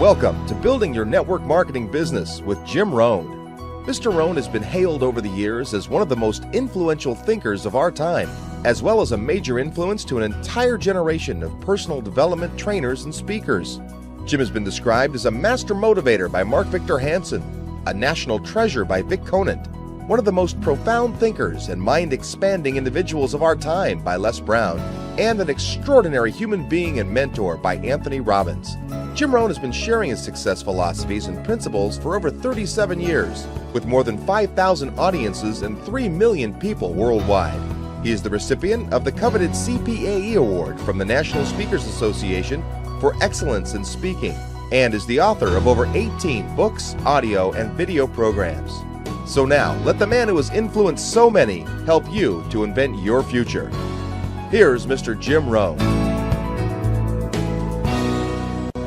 Welcome to Building Your Network Marketing Business with Jim Rohn. Mr. Rohn has been hailed over the years as one of the most influential thinkers of our time, as well as a major influence to an entire generation of personal development trainers and speakers. Jim has been described as a master motivator by Mark Victor Hansen, a national treasure by Vic Conant, one of the most profound thinkers and mind-expanding individuals of our time by Les Brown, and an extraordinary human being and mentor by Anthony Robbins. Jim Rohn has been sharing his success philosophies and principles for over 37 years, with more than 5,000 audiences and 3 million people worldwide. He is the recipient of the coveted CPAE Award from the National Speakers Association for excellence in speaking, and is the author of over 18 books, audio, and video programs. So now, let the man who has influenced so many help you to invent your future. Here's Mr. Jim Rohn.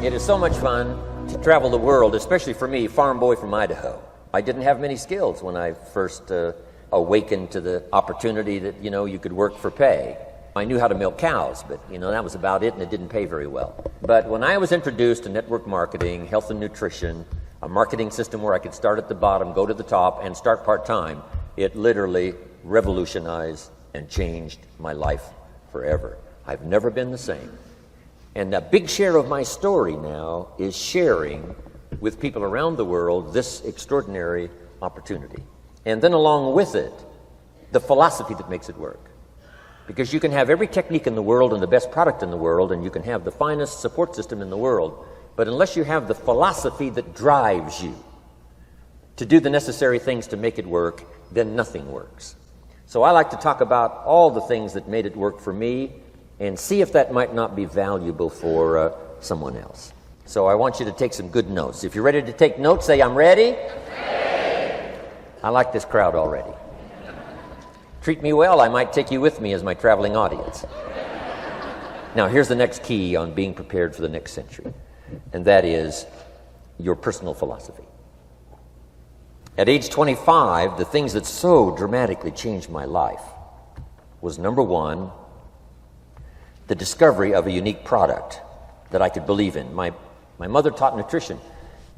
It is so much fun to travel the world, especially for me, farm boy from Idaho. I didn't have many skills when I first awakened to the opportunity that, you could work for pay. I knew how to milk cows, but, that was about it, and it didn't pay very well. But when I was introduced to network marketing, health and nutrition, a marketing system where I could start at the bottom, go to the top, and start part-time, it literally revolutionized and changed my life forever. I've never been the same. And a big share of my story now is sharing with people around the world this extraordinary opportunity. And then along with it, the philosophy that makes it work. Because you can have every technique in the world and the best product in the world, and you can have the finest support system in the world, but unless you have the philosophy that drives you to do the necessary things to make it work, then nothing works. So I like to talk about all the things that made it work for me and see if that might not be valuable for someone else. So I want you to take some good notes. If you're ready to take notes, say, I'm ready. Ready. I like this crowd already. Treat me well, I might take you with me as my traveling audience. Now, here's the next key on being prepared for the next century, and that is your personal philosophy. At age 25, the things that so dramatically changed my life was, number one, the discovery of a unique product that I could believe in. My mother taught nutrition,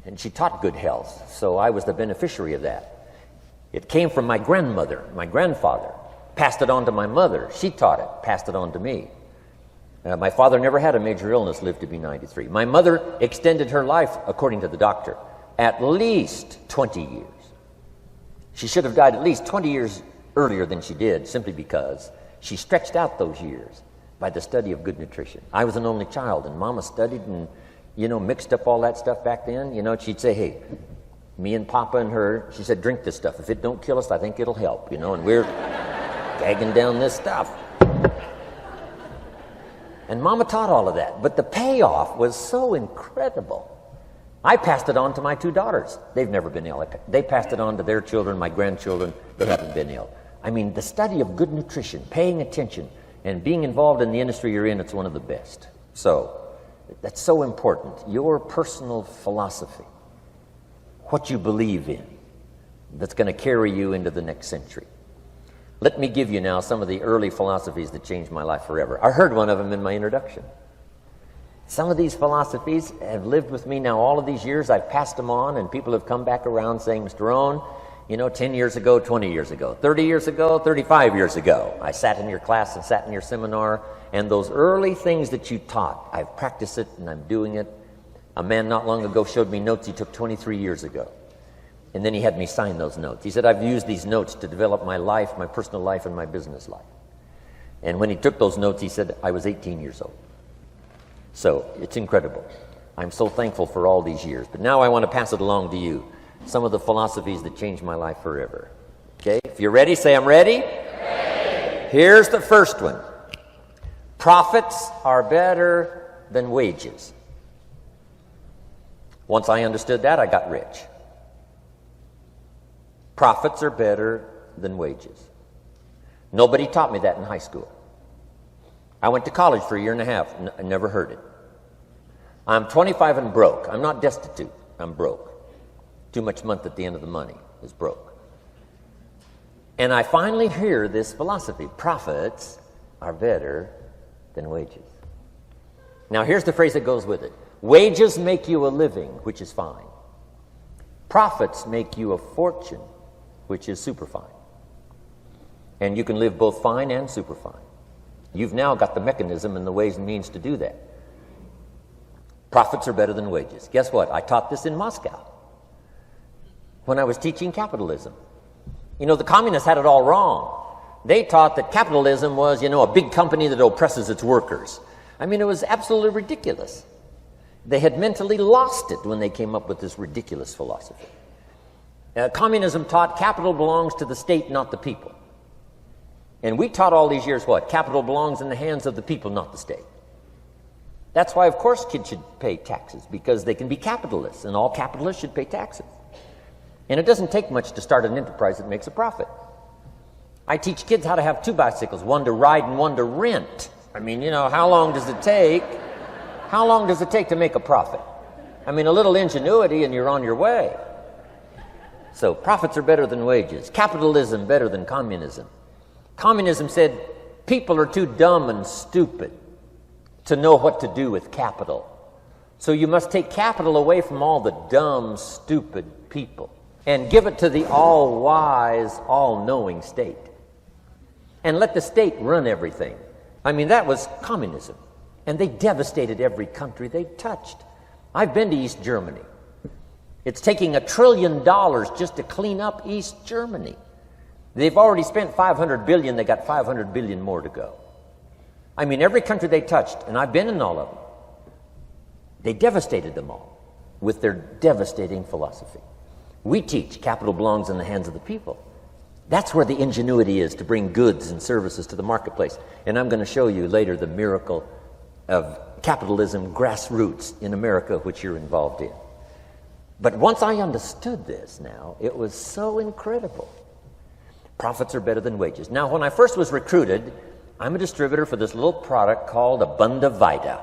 and she taught good health, so I was the beneficiary of that. It came from my grandmother, my grandfather, passed it on to my mother. She taught it, passed it on to me. My father never had a major illness, lived to be 93. My mother extended her life, according to the doctor, at least 20 years. She should have died at least 20 years earlier than she did, simply because she stretched out those years by the study of good nutrition. I was an only child, and Mama studied and, mixed up all that stuff back then. She'd say, hey, me and Papa and her, she said, drink this stuff. If it don't kill us, I think it'll help, and we're gagging down this stuff. And Mama taught all of that, but the payoff was so incredible. I passed it on to my 2 daughters. They've never been ill. They passed it on to their children, my grandchildren. They haven't been ill. I mean, the study of good nutrition, paying attention, and being involved in the industry you're in, it's one of the best. So, that's so important. Your personal philosophy, what you believe in, that's going to carry you into the next century. Let me give you now some of the early philosophies that changed my life forever. I heard one of them in my introduction. Some of these philosophies have lived with me now all of these years. I've passed them on, and people have come back around saying, Mr. Rohn, 10 years ago, 20 years ago, 30 years ago, 35 years ago, I sat in your class and sat in your seminar, and those early things that you taught, I've practiced it and I'm doing it. A man not long ago showed me notes he took 23 years ago. And then he had me sign those notes. He said, I've used these notes to develop my life, my personal life, and my business life. And when he took those notes, he said, I was 18 years old. So it's incredible. I'm so thankful for all these years. But now I want to pass it along to you. Some of the philosophies that changed my life forever. Okay? If you're ready, say, I'm ready. Ready. Here's the first one. Profits are better than wages. Once I understood that, I got rich. Profits are better than wages. Nobody taught me that in high school. I went to college for a year and a half. I never heard it. I'm 25 and broke. I'm not destitute. I'm broke. Too much month at the end of the money is broke. And I finally hear this philosophy. Profits are better than wages. Now here's the phrase that goes with it. Wages make you a living, which is fine. Profits make you a fortune, which is super fine. And you can live both fine and super fine. You've now got the mechanism and the ways and means to do that. Profits are better than wages. Guess what? I taught this in Moscow when I was teaching capitalism. You know, the communists had it all wrong. They taught that capitalism was, a big company that oppresses its workers. I mean, it was absolutely ridiculous. They had mentally lost it when they came up with this ridiculous philosophy. Communism taught capital belongs to the state, not the people. And we taught all these years what? Capital belongs in the hands of the people, not the state. That's why, of course, kids should pay taxes, because they can be capitalists, and all capitalists should pay taxes. And it doesn't take much to start an enterprise that makes a profit. I teach kids how to have two bicycles, one to ride and one to rent. I mean, how long does it take? How long does it take to make a profit? I mean, a little ingenuity and you're on your way. So profits are better than wages. Capitalism better than communism. Communism said people are too dumb and stupid to know what to do with capital. So you must take capital away from all the dumb, stupid people and give it to the all-wise, all-knowing state. And let the state run everything. I mean, that was communism. And they devastated every country they touched. I've been to East Germany. It's taking $1 trillion just to clean up East Germany. They've already spent $500 billion. They got $500 billion more to go. I mean, every country they touched, and I've been in all of them, they devastated them all with their devastating philosophy. We teach capital belongs in the hands of the people. That's where the ingenuity is to bring goods and services to the marketplace. And I'm going to show you later the miracle of capitalism grassroots in America, which you're involved in. But once I understood this now, it was so incredible. Profits are better than wages. Now, when I first was recruited, I'm a distributor for this little product called Abunda Vita.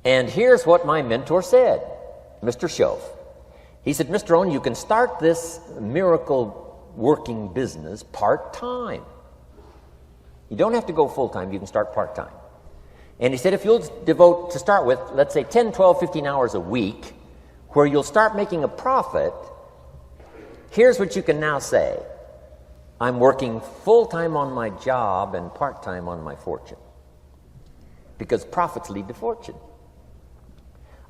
And here's what my mentor said, Mr. Schoaf. He said, Mr. Rohn, you can start this miracle working business part-time. You don't have to go full-time, you can start part-time. And he said, if you'll devote, to start with, let's say 10, 12, 15 hours a week, where you'll start making a profit, here's what you can now say. I'm working full-time on my job and part-time on my fortune. Because profits lead to fortune.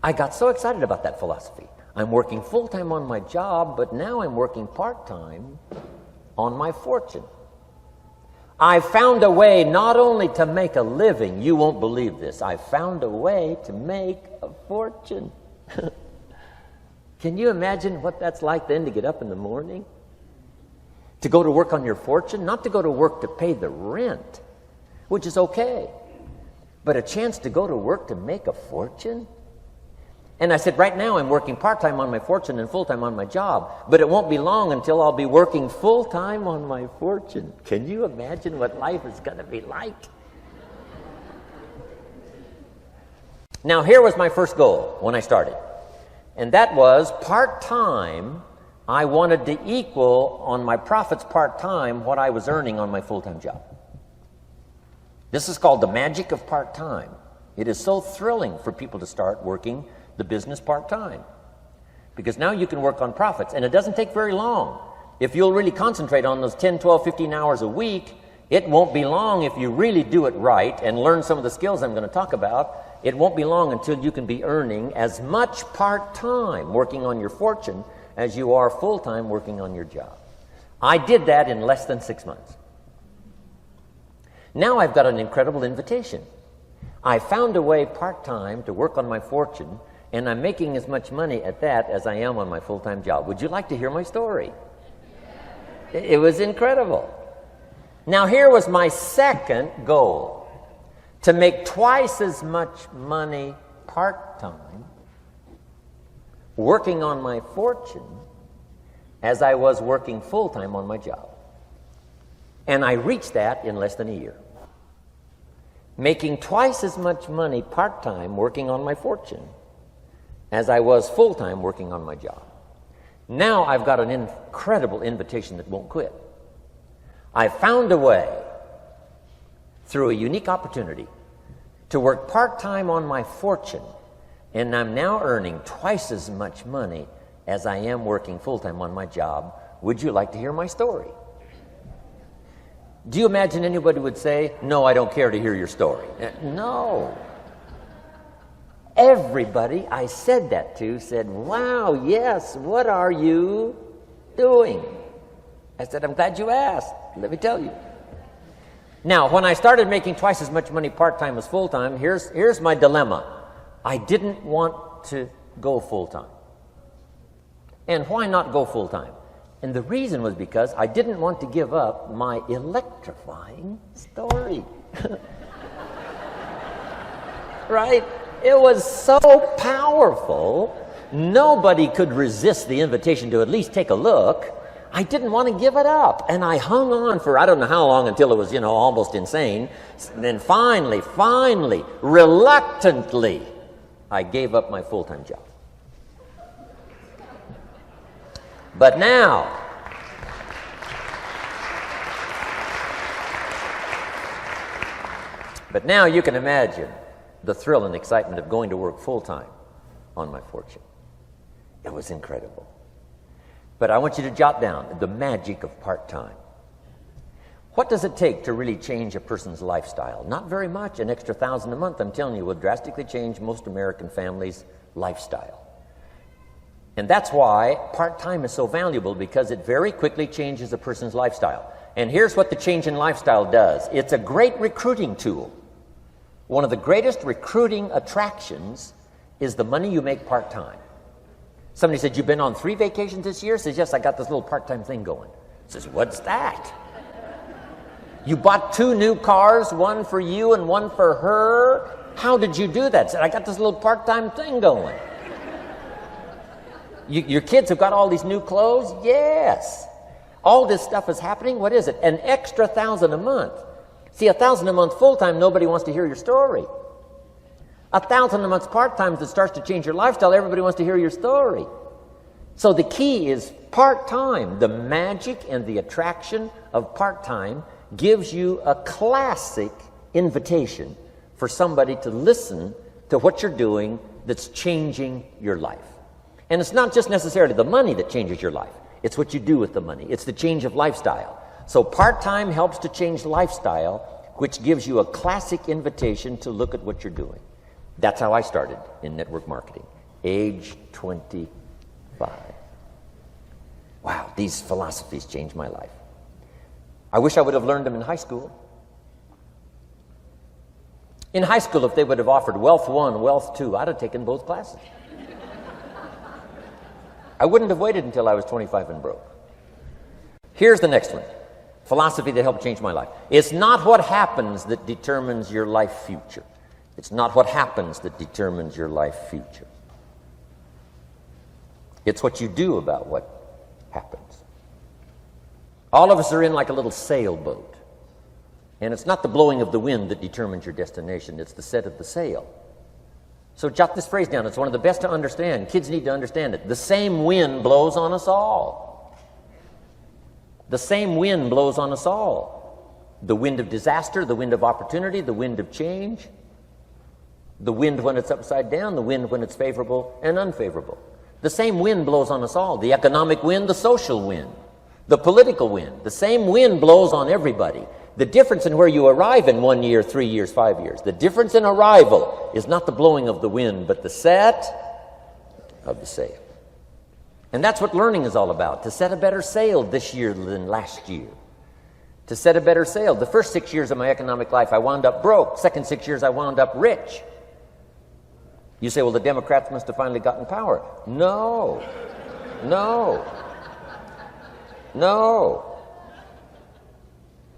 I got so excited about that philosophy. I'm working full-time on my job, but now I'm working part-time on my fortune. I found a way not only to make a living, you won't believe this, I found a way to make a fortune. Can you imagine what that's like then to get up in the morning? To go to work on your fortune? Not to go to work to pay the rent, which is okay, but a chance to go to work to make a fortune? And I said, right now I'm working part-time on my fortune and full-time on my job, but it won't be long until I'll be working full-time on my fortune. Can you imagine what life is going to be like? Now, here was my first goal when I started, and that was part-time. I wanted to equal on my profits part-time what I was earning on my full-time job. This is called the magic of part-time. It is so thrilling for people to start working the business part-time, because now you can work on profits, and it doesn't take very long. If you'll really concentrate on those 10, 12, 15 hours a week, it won't be long if you really do it right and learn some of the skills I'm going to talk about. It won't be long until you can be earning as much part-time working on your fortune as you are full-time working on your job. I did that in less than 6 months. Now I've got an incredible invitation. I found a way part-time to work on my fortune, and I'm making as much money at that as I am on my full-time job. Would you like to hear my story? It was incredible. Now, here was my second goal, to make twice as much money part-time working on my fortune as I was working full-time on my job. And I reached that in less than a year. Making twice as much money part-time working on my fortune as I was full-time working on my job. Now I've got an incredible invitation that won't quit. I found a way, through a unique opportunity, to work part-time on my fortune And I'm now earning twice as much money as I am working full-time on my job. Would you like to hear my story? Do you imagine anybody would say, no, I don't care to hear your story? No. Everybody I said that to said, wow, yes, what are you doing? I said, I'm glad you asked. Let me tell you. Now, when I started making twice as much money part-time as full-time, here's my dilemma. I didn't want to go full-time. And why not go full-time? And the reason was because I didn't want to give up my electrifying story. Right? It was so powerful, nobody could resist the invitation to at least take a look. I didn't want to give it up. And I hung on for I don't know how long until it was, almost insane. And then finally, reluctantly, I gave up my full-time job. But now, you can imagine the thrill and excitement of going to work full-time on my fortune. It was incredible. But I want you to jot down the magic of part-time. What does it take to really change a person's lifestyle? Not very much. An extra $1,000 a month, I'm telling you, will drastically change most American families' lifestyle. And that's why part-time is so valuable, because it very quickly changes a person's lifestyle. And here's what the change in lifestyle does. It's a great recruiting tool. One of the greatest recruiting attractions is the money you make part-time. Somebody said, you've been on 3 vacations this year? Says, yes, I got this little part-time thing going. Says, what's that? You bought 2 new cars, one for you and one for her? How did you do that? Said, I got this little part-time thing going. Your kids have got all these new clothes? Yes. All this stuff is happening. What is it? An extra $1,000 a month. See, $1,000 a month full-time, nobody wants to hear your story. $1,000 a month part-time that starts to change your lifestyle, everybody wants to hear your story. So the key is part-time. The magic and the attraction of part-time gives you a classic invitation for somebody to listen to what you're doing that's changing your life. And it's not just necessarily the money that changes your life. It's what you do with the money. It's the change of lifestyle. So part-time helps to change lifestyle, which gives you a classic invitation to look at what you're doing. That's how I started in network marketing, age 25. Wow, these philosophies changed my life. I wish I would have learned them in high school. In high school, if they would have offered Wealth 1, Wealth 2, I'd have taken both classes. I wouldn't have waited until I was 25 and broke. Here's the next one. Philosophy that helped change my life. It's not what happens that determines your life future. It's not what happens that determines your life future. It's what you do about what happens. All of us are in like a little sailboat. And it's not the blowing of the wind that determines your destination. It's the set of the sail. So jot this phrase down. It's one of the best to understand. Kids need to understand it. The same wind blows on us all. The same wind blows on us all. The wind of disaster, the wind of opportunity, the wind of change. The wind when it's upside down, the wind when it's favorable and unfavorable. The same wind blows on us all. The economic wind, the social wind, the political wind. The same wind blows on everybody. The difference in where you arrive in 1 year, 3 years, 5 years, the difference in arrival is not the blowing of the wind, but the set of the sail. And that's what learning is all about, to set a better sail this year than last year. To set a better sail. The first 6 years of my economic life, I wound up broke. Second 6 years, I wound up rich. You say, well, the Democrats must have finally gotten power. No.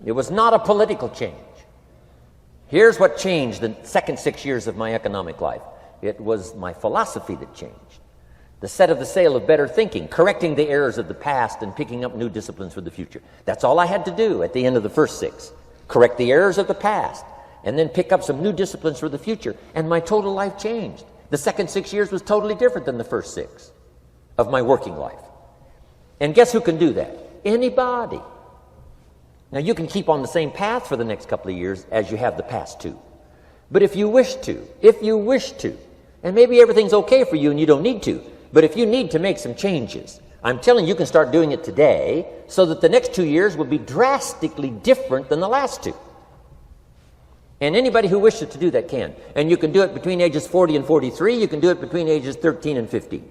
It was not a political change. Here's what changed the second 6 years of my economic life. It was my philosophy that changed. The set of the sail of better thinking, correcting the errors of the past and picking up new disciplines for the future. That's all I had to do at the end of the first 6. Correct the errors of the past and then pick up some new disciplines for the future. And my total life changed. The second 6 years was totally different than the first 6 of my working life. And guess who can do that? Anybody. Now, you can keep on the same path for the next couple of years as you have the past 2. But if you wish to, And maybe everything's okay for you and you don't need to. But if you need to make some changes, I'm telling you, you can start doing it today so that the next 2 years will be drastically different than the last 2. And anybody who wishes to do that can. And you can do it between ages 40 and 43. You can do it between ages 13 and 15.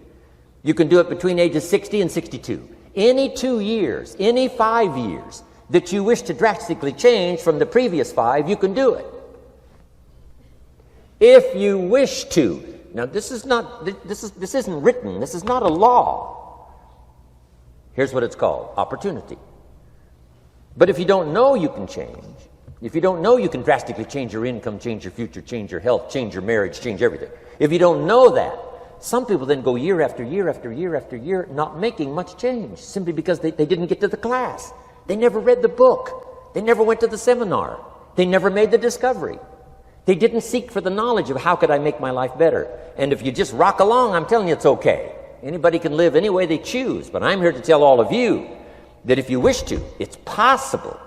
You can do it between ages 60 and 62. Any 2 years, any 5 years that you wish to drastically change from the previous 5, you can do it. If you wish to. Now, this isn't written. This is not a law. Here's what it's called: opportunity. But if you don't know you can change, if you don't know you can drastically change your income, change your future, change your health, change your marriage, change everything, if you don't know that, some people then go year after year after year after year not making much change simply because they didn't get to the class. They never read the book. They never went to the seminar. They never made the discovery. They didn't seek for the knowledge of how could I make my life better. And if you just rock along, I'm telling you it's okay. Anybody can live any way they choose. But I'm here to tell all of you that if you wish to, it's possible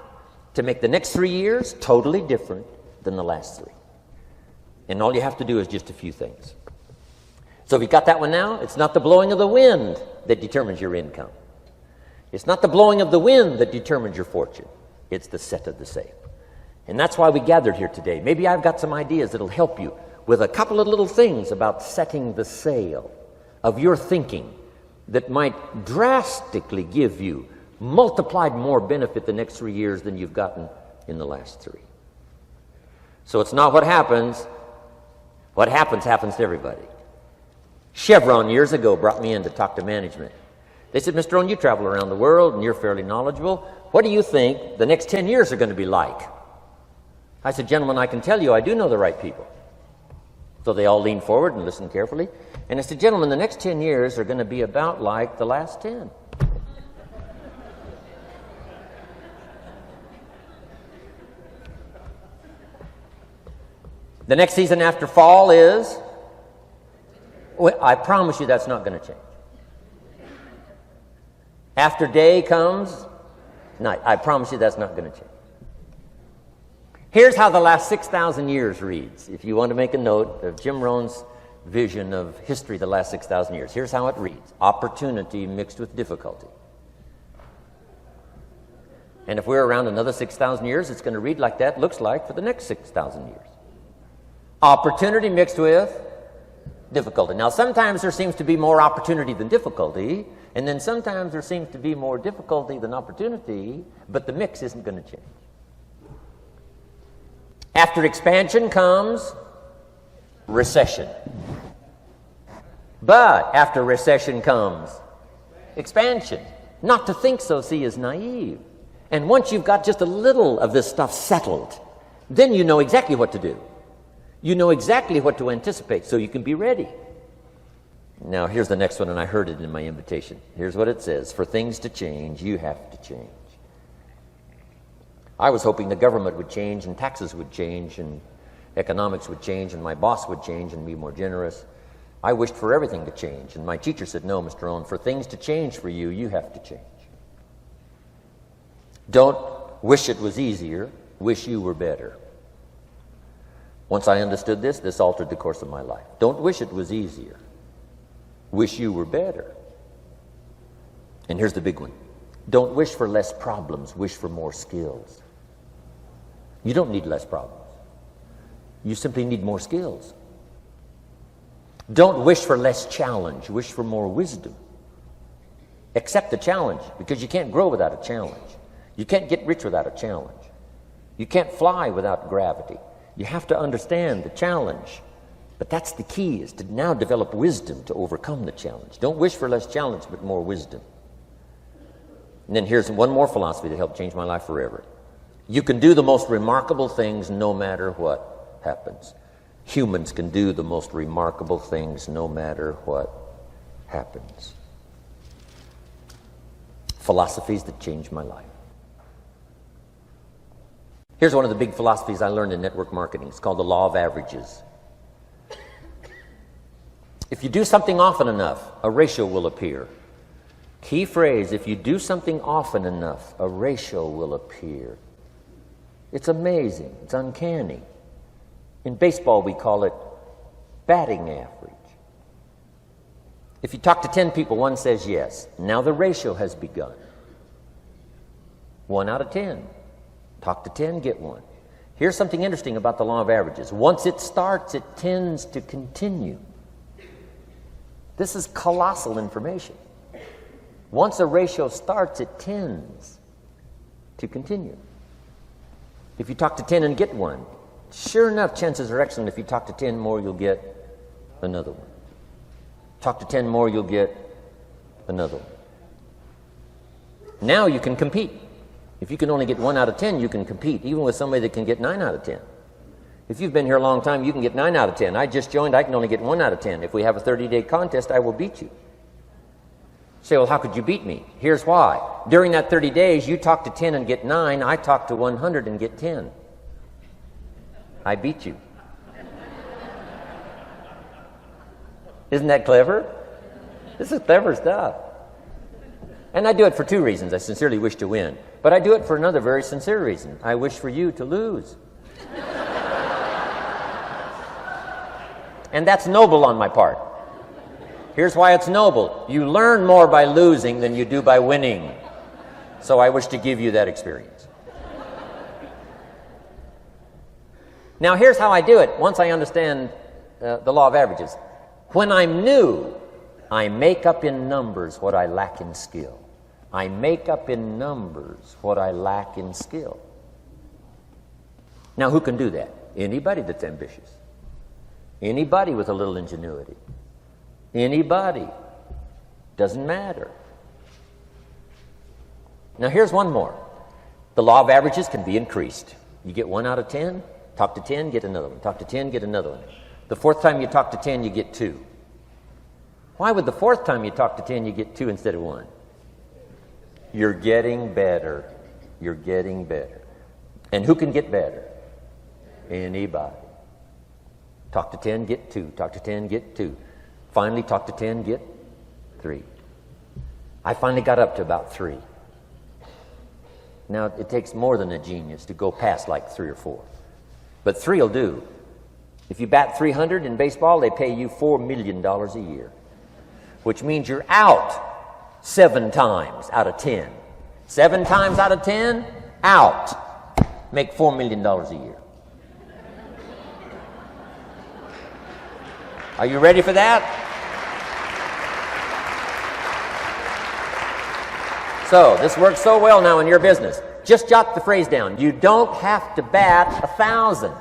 to make the next 3 years totally different than the last 3. And all you have to do is just a few things. So if you got that one now, it's not the blowing of the wind that determines your income. It's not the blowing of the wind that determines your fortune. It's the set of the sail. And that's why we gathered here today. Maybe I've got some ideas that'll help you with a couple of little things about setting the sail of your thinking that might drastically give you multiplied more benefit the next 3 years than you've gotten in the last 3. So it's not what happens. What happens to everybody. Chevron years ago brought me in to talk to management. They said, Mr. Rohn, you travel around the world and you're fairly knowledgeable. What do you think the next 10 years are going to be like? I said, gentlemen, I can tell you I do know the right people. So they all leaned forward and listened carefully. And I said, gentlemen, the next 10 years are going to be about like the last 10. The next season after fall is, well, I promise you that's not going to change. After day comes night. I promise you that's not going to change. Here's how the last 6,000 years reads. If you want to make a note of Jim Rohn's vision of history the last 6,000 years, here's how it reads. Opportunity mixed with difficulty. And if we're around another 6,000 years, it's going to read like that looks like for the next 6,000 years. Opportunity mixed with difficulty. Now, sometimes there seems to be more opportunity than difficulty, and then sometimes there seems to be more difficulty than opportunity, but the mix isn't going to change. After expansion comes recession. But after recession comes expansion. Not to think so, see, is naive. And once you've got just a little of this stuff settled, then you know exactly what to do. You know exactly what to anticipate, so you can be ready. Now, here's the next one, and I heard it in my invitation. Here's what it says. For things to change, you have to change. I was hoping the government would change, and taxes would change, and economics would change, and my boss would change and be more generous. I wished for everything to change, and my teacher said, no, Mr. Rohn, for things to change for you, you have to change. Don't wish it was easier, wish you were better. Once I understood this altered the course of my life. Don't wish it was easier. Wish you were better. And here's the big one. Don't wish for less problems. Wish for more skills. You don't need less problems. You simply need more skills. Don't wish for less challenge. Wish for more wisdom. Accept the challenge, because you can't grow without a challenge. You can't get rich without a challenge. You can't fly without gravity. You have to understand the challenge. But that's the key, is to now develop wisdom to overcome the challenge. Don't wish for less challenge, but more wisdom. And then here's one more philosophy that helped change my life forever. You can do the most remarkable things no matter what happens. Humans can do the most remarkable things no matter what happens. Philosophies that changed my life. Here's one of the big philosophies I learned in network marketing. It's called the law of averages. If you do something often enough, a ratio will appear. Key phrase, if you do something often enough, a ratio will appear. It's amazing. It's uncanny. In baseball, we call it batting average. If you talk to 10 people, one says yes. Now the ratio has begun. 1 out of 10. Talk to 10, get 1. Here's something interesting about the law of averages. Once it starts, it tends to continue. This is colossal information. Once a ratio starts, it tends to continue. If you talk to 10 and get 1, sure enough, chances are excellent. If you talk to 10 more, you'll get another one. Talk to 10 more, you'll get another one. Now you can compete. If you can only get 1 out of 10, you can compete, even with somebody that can get 9 out of 10. If you've been here a long time, you can get 9 out of 10. I just joined, I can only get 1 out of 10. If we have a 30-day contest, I will beat you. Say, well, how could you beat me? Here's why. During that 30 days, you talk to 10 and get 9. I talk to 100 and get 10. I beat you. Isn't that clever? This is clever stuff. And I do it for 2 reasons. I sincerely wish to win. But I do it for another very sincere reason. I wish for you to lose. And that's noble on my part. Here's why it's noble. You learn more by losing than you do by winning. So I wish to give you that experience. Now here's how I do it once I understand the law of averages. When I'm new, I make up in numbers what I lack in skill. I make up in numbers what I lack in skill. Now who can do that? Anybody that's ambitious. Anybody with a little ingenuity. Anybody. Doesn't matter. Now here's one more. The law of averages can be increased. You get 1 out of 10, talk to 10, get another one. Talk to 10, get another one. The 4th time you talk to 10, you get 2. Why would the 4th time you talk to 10, you get 2 instead of 1? You're getting better. You're getting better. And who can get better? Anybody. Talk to 10, get 2. Talk to 10, get 2. Finally, talk to 10, get 3. I finally got up to about 3. Now, it takes more than a genius to go past like 3 or 4. But 3 will do. If you bat 300 in baseball, they pay you $4 million a year, which means you're out 7 times out of 10. 7 times out of 10, out. Make $4 million a year. Are you ready for that? So, this works so well now in your business. Just jot the phrase down. You don't have to bat 1,000.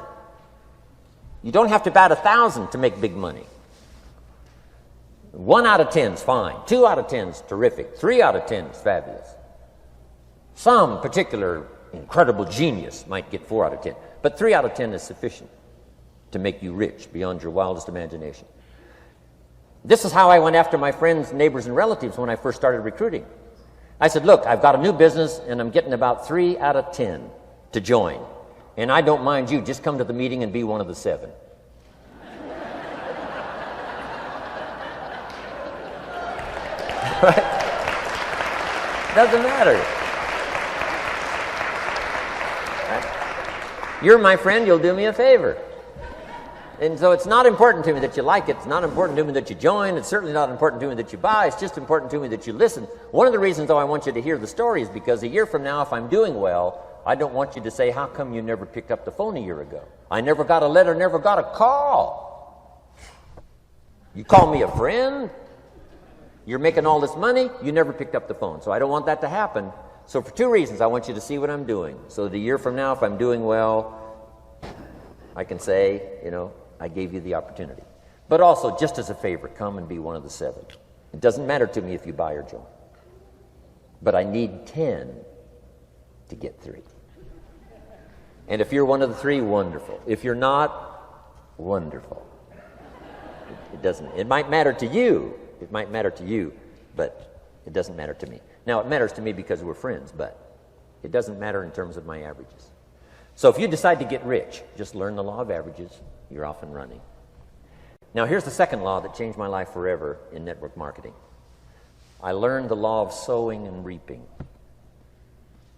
You don't have to bat 1,000 to make big money. 1 out of 10 is fine. 2 out of 10 is terrific. 3 out of 10 is fabulous. Some particular incredible genius might get 4 out of 10. But 3 out of 10 is sufficient to make you rich beyond your wildest imagination. This is how I went after my friends, neighbors, and relatives when I first started recruiting. I said, look, I've got a new business, and I'm getting about 3 out of 10 to join. And I don't mind you. Just come to the meeting and be one of the 7. Right? Doesn't matter. Right? You're my friend, you'll do me a favor. And so it's not important to me that you like it. It's not important to me that you join. It's certainly not important to me that you buy. It's just important to me that you listen. One of the reasons, though, I want you to hear the story is because a year from now, if I'm doing well, I don't want you to say, how come you never picked up the phone a year ago? I never got a letter, never got a call. You call me a friend? You're making all this money, you never picked up the phone. So I don't want that to happen. So for 2 reasons, I want you to see what I'm doing. So that a year from now, if I'm doing well, I can say, I gave you the opportunity. But also, just as a favor, come and be one of the 7. It doesn't matter to me if you buy or join. But I need 10 to get 3. And if you're one of the 3, wonderful. If you're not, wonderful. It might matter to you. It might matter to you, but it doesn't matter to me. Now, it matters to me because we're friends, but it doesn't matter in terms of my averages. So if you decide to get rich, just learn the law of averages. You're off and running. Now, here's the second law that changed my life forever in network marketing. I learned the law of sowing and reaping.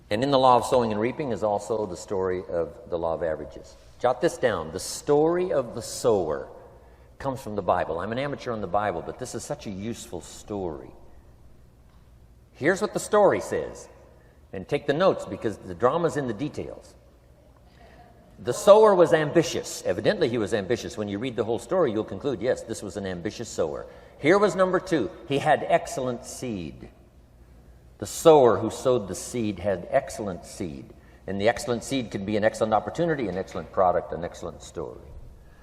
And in the law of sowing and reaping is also the story of the law of averages. Jot this down. The story of the sower comes from the Bible. I'm an amateur on the Bible, but this is such a useful story. Here's what the story says. And take the notes because the drama's in the details. The sower was ambitious. Evidently, he was ambitious. When you read the whole story, you'll conclude, yes, this was an ambitious sower. Here was number 2. He had excellent seed. The sower who sowed the seed had excellent seed. And the excellent seed can be an excellent opportunity, an excellent product, an excellent story.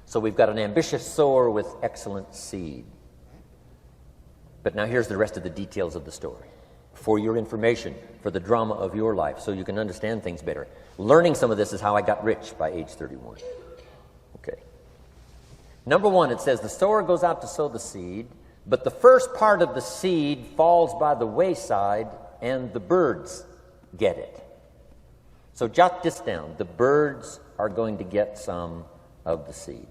So we've got an ambitious sower with excellent seed. But now here's the rest of the details of the story. For your information, for the drama of your life, so you can understand things better. Learning some of this is how I got rich by age 31. Okay. Number 1, it says the sower goes out to sow the seed, but the first part of the seed falls by the wayside and the birds get it. So jot this down. The birds are going to get some of the seed.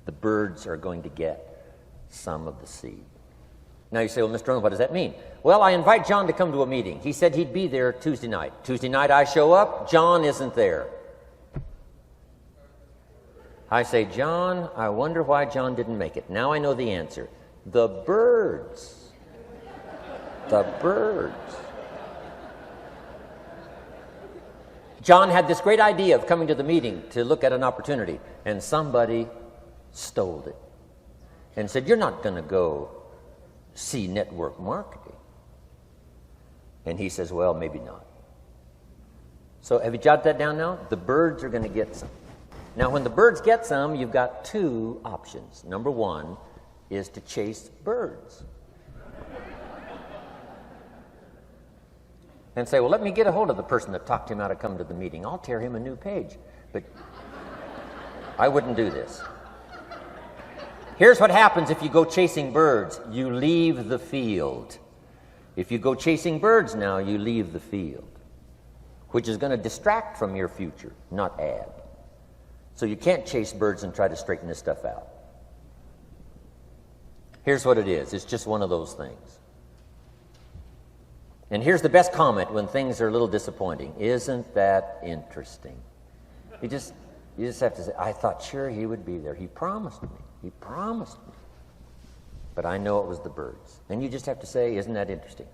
The birds are going to get some of the seed. Now you say, well, Mr. Rohn, what does that mean? Well, I invite John to come to a meeting. He said he'd be there Tuesday night. Tuesday night I show up, John isn't there. I say, John, I wonder why John didn't make it. Now I know the answer. The birds. The birds. John had this great idea of coming to the meeting to look at an opportunity, and somebody stole it and said, you're not going to go see network marketing. And he says, well, maybe not. So have you jotted that down now? The birds are going to get some. Now, when the birds get some, you've got 2 options. Number 1 is to chase birds. And say, well, let me get a hold of the person that talked him out of coming to the meeting. I'll tear him a new page. But I wouldn't do this. Here's what happens if you go chasing birds. You leave the field. If you go chasing birds now, you leave the field, which is going to distract from your future, not add. So you can't chase birds and try to straighten this stuff out. Here's what it is. It's just one of those things. And here's the best comment when things are a little disappointing. Isn't that interesting? You just have to say, I thought sure he would be there. He promised me. He promised me. But I know it was the birds. And you just have to say, isn't that interesting?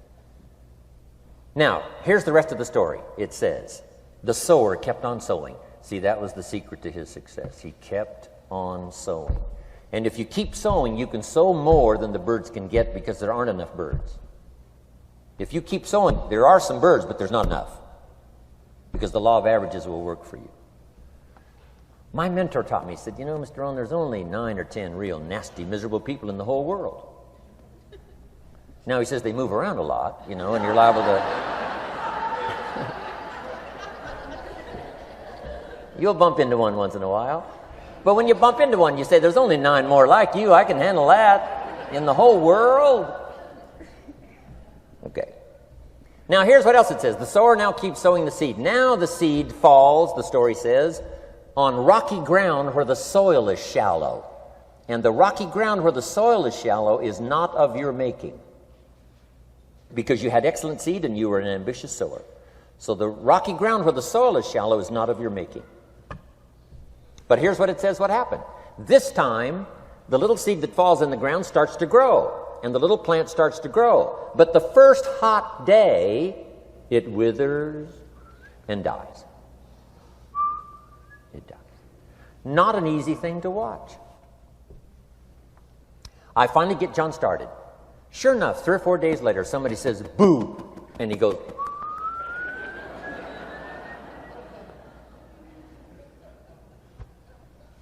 Now, here's the rest of the story. It says, the sower kept on sowing. See, that was the secret to his success. He kept on sowing. And if you keep sowing, you can sow more than the birds can get because there aren't enough birds. If you keep sowing, there are some birds, but there's not enough. Because the law of averages will work for you. My mentor taught me, he said, you know, Mr. Rohn, there's only 9 or 10 real nasty, miserable people in the whole world. Now, he says they move around a lot, you know, and you're liable to... You'll bump into one once in a while. But when you bump into one, you say, there's only 9 more like you. I can handle that in the whole world. Okay. Now, here's what else it says. The sower now keeps sowing the seed. Now the seed falls, the story says, on rocky ground where the soil is shallow. And the rocky ground where the soil is shallow is not of your making. Because you had excellent seed and you were an ambitious sower. So the rocky ground where the soil is shallow is not of your making. But here's what it says what happened. This time, the little seed that falls in the ground starts to grow. And the little plant starts to grow. But the first hot day, it withers and dies. It dies. Not an easy thing to watch. I finally get John started. Sure enough, 3 or 4 days later, somebody says, boo! And he goes,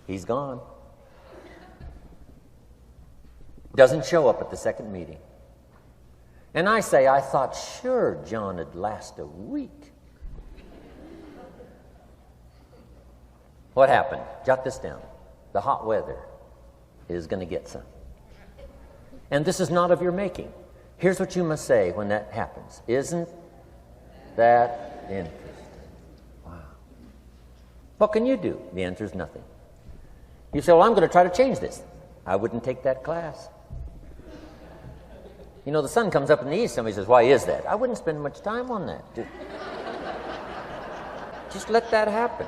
he's gone. Doesn't show up at the second meeting. And I say, I thought sure John would last a week. What happened? Jot this down. The hot weather is going to get some. And this is not of your making. Here's what you must say when that happens. Isn't that interesting? Wow. What can you do? The answer is nothing. You say, well, I'm going to try to change this. I wouldn't take that class. You know, the sun comes up in the east. Somebody says, why is that? I wouldn't spend much time on that. Just let that happen.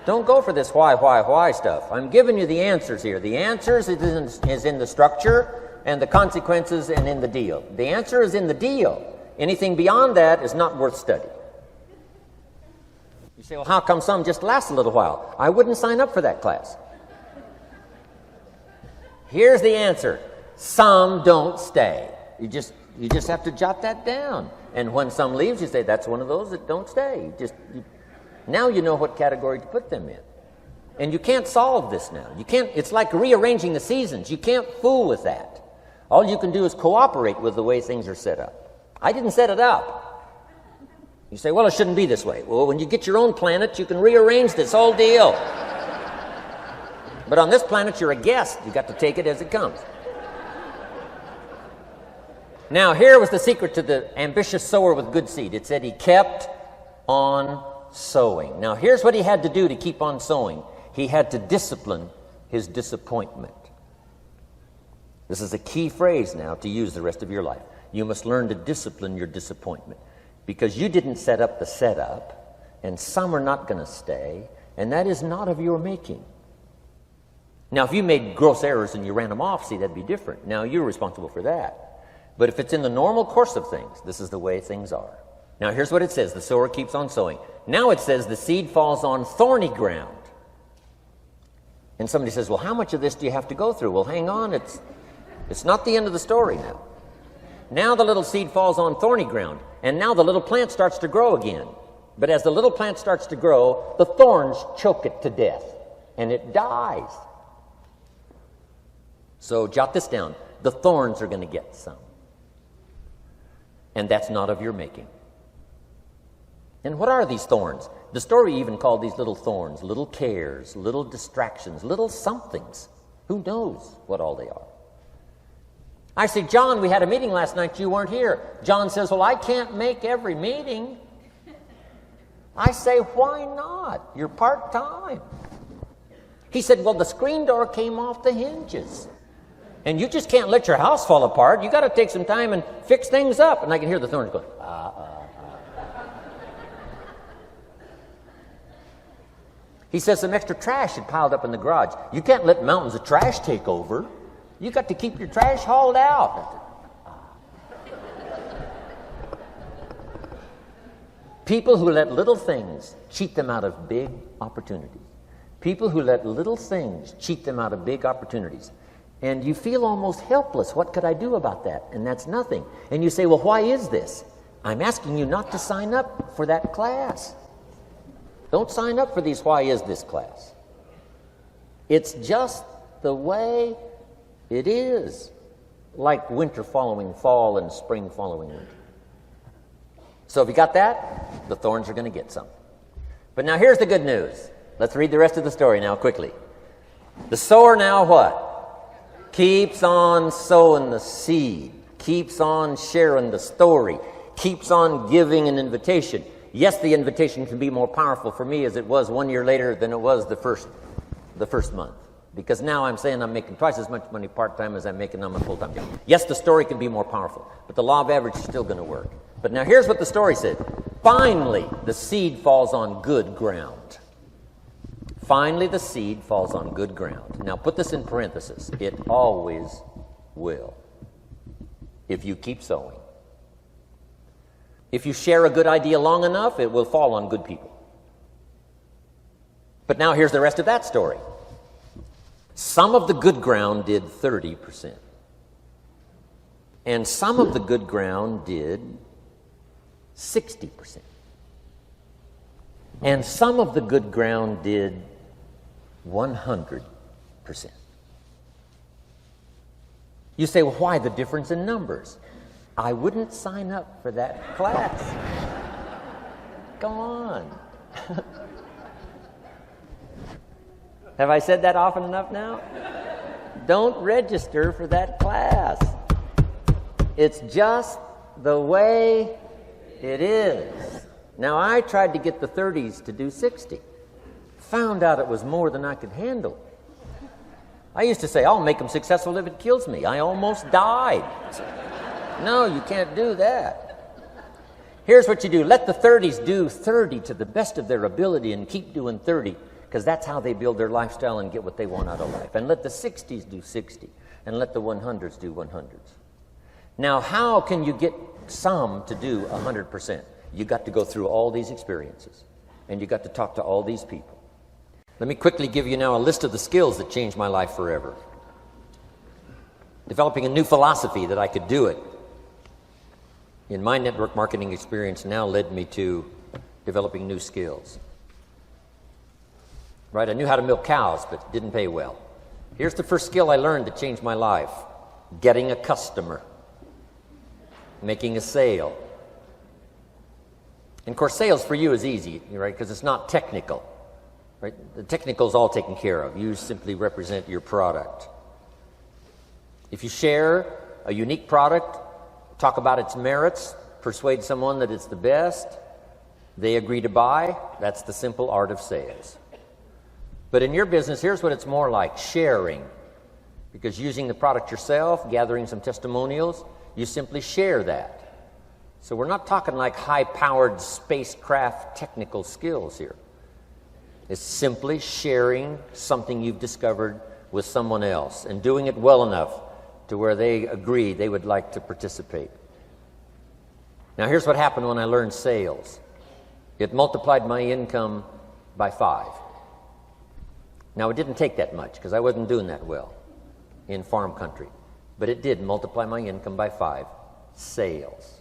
Don't go for this why stuff. I'm giving you the answers here. The answers is in the structure and the consequences and in the deal. The answer is in the deal. Anything beyond that is not worth study. You say, well, how come some just last a little while? I wouldn't sign up for that class. Here's the answer. Some don't stay. You just have to jot that down. And when some leaves, you say, that's one of those that don't stay. Now you know what category to put them in. And you can't solve this now. It's like rearranging the seasons. You can't fool with that. All you can do is cooperate with the way things are set up. I didn't set it up. You say, well, it shouldn't be this way. Well, when you get your own planet, you can rearrange this whole deal. But on this planet, you're a guest. You got to take it as it comes. Now, here was the secret to the ambitious sower with good seed. It said he kept on sowing. Now, here's what he had to do to keep on sowing. He had to discipline his disappointment. This is a key phrase now to use the rest of your life. You must learn to discipline your disappointment, because you didn't set up the setup, and some are not going to stay, and that is not of your making. Now, if you made gross errors and you ran them off, see, that'd be different. Now, you're responsible for that. But if it's in the normal course of things, this is the way things are. Now, here's what it says. The sower keeps on sowing. Now it says the seed falls on thorny ground. And somebody says, well, how much of this do you have to go through? Well, hang on. It's not the end of the story now. Now the little seed falls on thorny ground. And now the little plant starts to grow again. But as the little plant starts to grow, the thorns choke it to death. And it dies. So jot this down. The thorns are going to get some. And that's not of your making. And what are these thorns? The story even called these little thorns, little cares, little distractions, little somethings. Who knows what all they are? I say, John, we had a meeting last night. You weren't here. John says, well, I can't make every meeting. I say, why not? You're part-time. He said, well, the screen door came off the hinges. And you just can't let your house fall apart. You got to take some time and fix things up. And I can hear the thorns going, He says some extra trash had piled up in the garage. You can't let mountains of trash take over. You got to keep your trash hauled out. People who let little things cheat them out of big opportunities. People who let little things cheat them out of big opportunities. And you feel almost helpless. What could I do about that? And that's nothing. And you say, well, why is this? I'm asking you not to sign up for that class. Don't sign up for these why is this class. It's just the way it is. Like winter following fall and spring following winter. So if you got that, the thorns are going to get some. But now here's the good news. Let's read the rest of the story now quickly. The sower now what? Keeps on sowing the seed. Keeps on sharing the story. Keeps on giving an invitation. Yes, the invitation can be more powerful for me as it was 1 year later than it was the first month. Because now I'm saying I'm making twice as much money part-time as I'm making on my full-time job. Yes, the story can be more powerful, but the law of average is still going to work. But now here's what the story said. Finally, the seed falls on good ground. Finally, the seed falls on good ground. Now put this in parentheses. It always will. If you keep sowing. If you share a good idea long enough, it will fall on good people. But now here's the rest of that story. Some of the good ground did 30%. And some of the good ground did 60%. And some of the good ground did 100%. You say, well, why the difference in numbers? I wouldn't sign up for that class. Go on. Have I said that often enough now? Don't register for that class. It's just the way it is. Now, I tried to get the 30s to do 60. Found out it was more than I could handle. I used to say, I'll make them successful if it kills me. I almost died. No, you can't do that. Here's what you do. Let the 30s do 30 to the best of their ability and keep doing 30. because that's how they build their lifestyle and get what they want out of life. And let the 60s do 60, and let the 100s do 100s. Now, how can you get some to do 100%? You got to go through all these experiences, and you got to talk to all these people. Let me quickly give you now a list of the skills that changed my life forever. Developing a new philosophy that I could do it in my network marketing experience now led me to developing new skills. Right? I knew how to milk cows, but it didn't pay well. Here's the first skill I learned that changed my life: getting a customer, making a sale. And of course, sales for you is easy, right? Because it's not technical. Right? The technical is all taken care of. You simply represent your product. If you share a unique product, talk about its merits, persuade someone that it's the best, they agree to buy, that's the simple art of sales. But in your business, here's what it's more like: sharing. Because using the product yourself, gathering some testimonials, you simply share that. So we're not talking like high-powered spacecraft technical skills here. It's simply sharing something you've discovered with someone else and doing it well enough to where they agree they would like to participate. Now, here's what happened when I learned sales. It multiplied my income by 5. Now, it didn't take that much because I wasn't doing that well in farm country, but it did multiply my income by 5. Sales,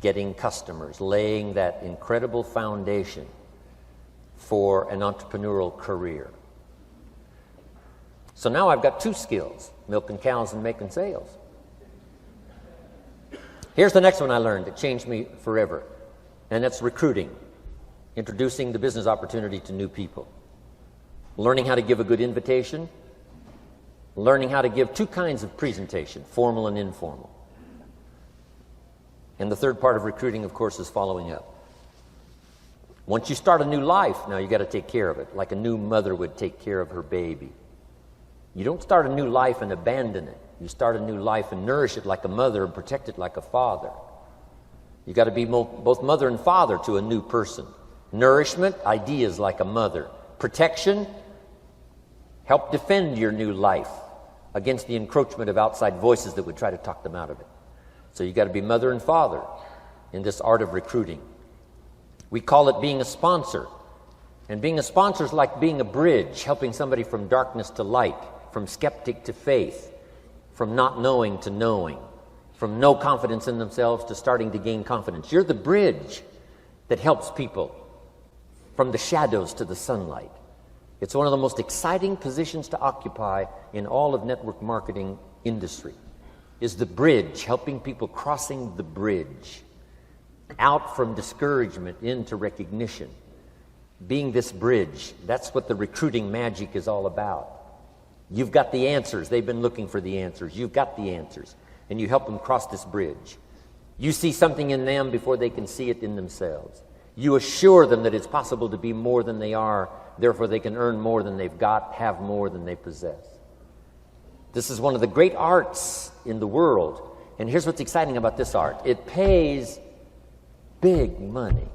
getting customers, laying that incredible foundation for an entrepreneurial career. So now I've got 2 skills: milking cows and making sales. Here's the next one I learned that changed me forever, and that's recruiting, introducing the business opportunity to new people, learning how to give a good invitation, learning how to give 2 kinds of presentation, formal and informal. And the third part of recruiting, of course, is following up. Once you start a new life, now you got to take care of it, like a new mother would take care of her baby. You don't start a new life and abandon it. You start a new life and nourish it like a mother and protect it like a father. You got to be both mother and father to a new person. Nourishment, ideas like a mother. Protection, help defend your new life against the encroachment of outside voices that would try to talk them out of it. So you got to be mother and father in this art of recruiting. We call it being a sponsor. And being a sponsor is like being a bridge, helping somebody from darkness to light, from skeptic to faith, from not knowing to knowing, from no confidence in themselves to starting to gain confidence. You're the bridge that helps people from the shadows to the sunlight. It's one of the most exciting positions to occupy in all of network marketing industry, is the bridge, helping people crossing the bridge out from discouragement into recognition. Being this bridge, that's what the recruiting magic is all about. You've got the answers. They've been looking for the answers. You've got the answers, and you help them cross this bridge. You see something in them before they can see it in themselves. You assure them that it's possible to be more than they are, therefore they can earn more than they've got, have more than they possess. This is one of the great arts in the world, and here's what's exciting about this art. It pays big money.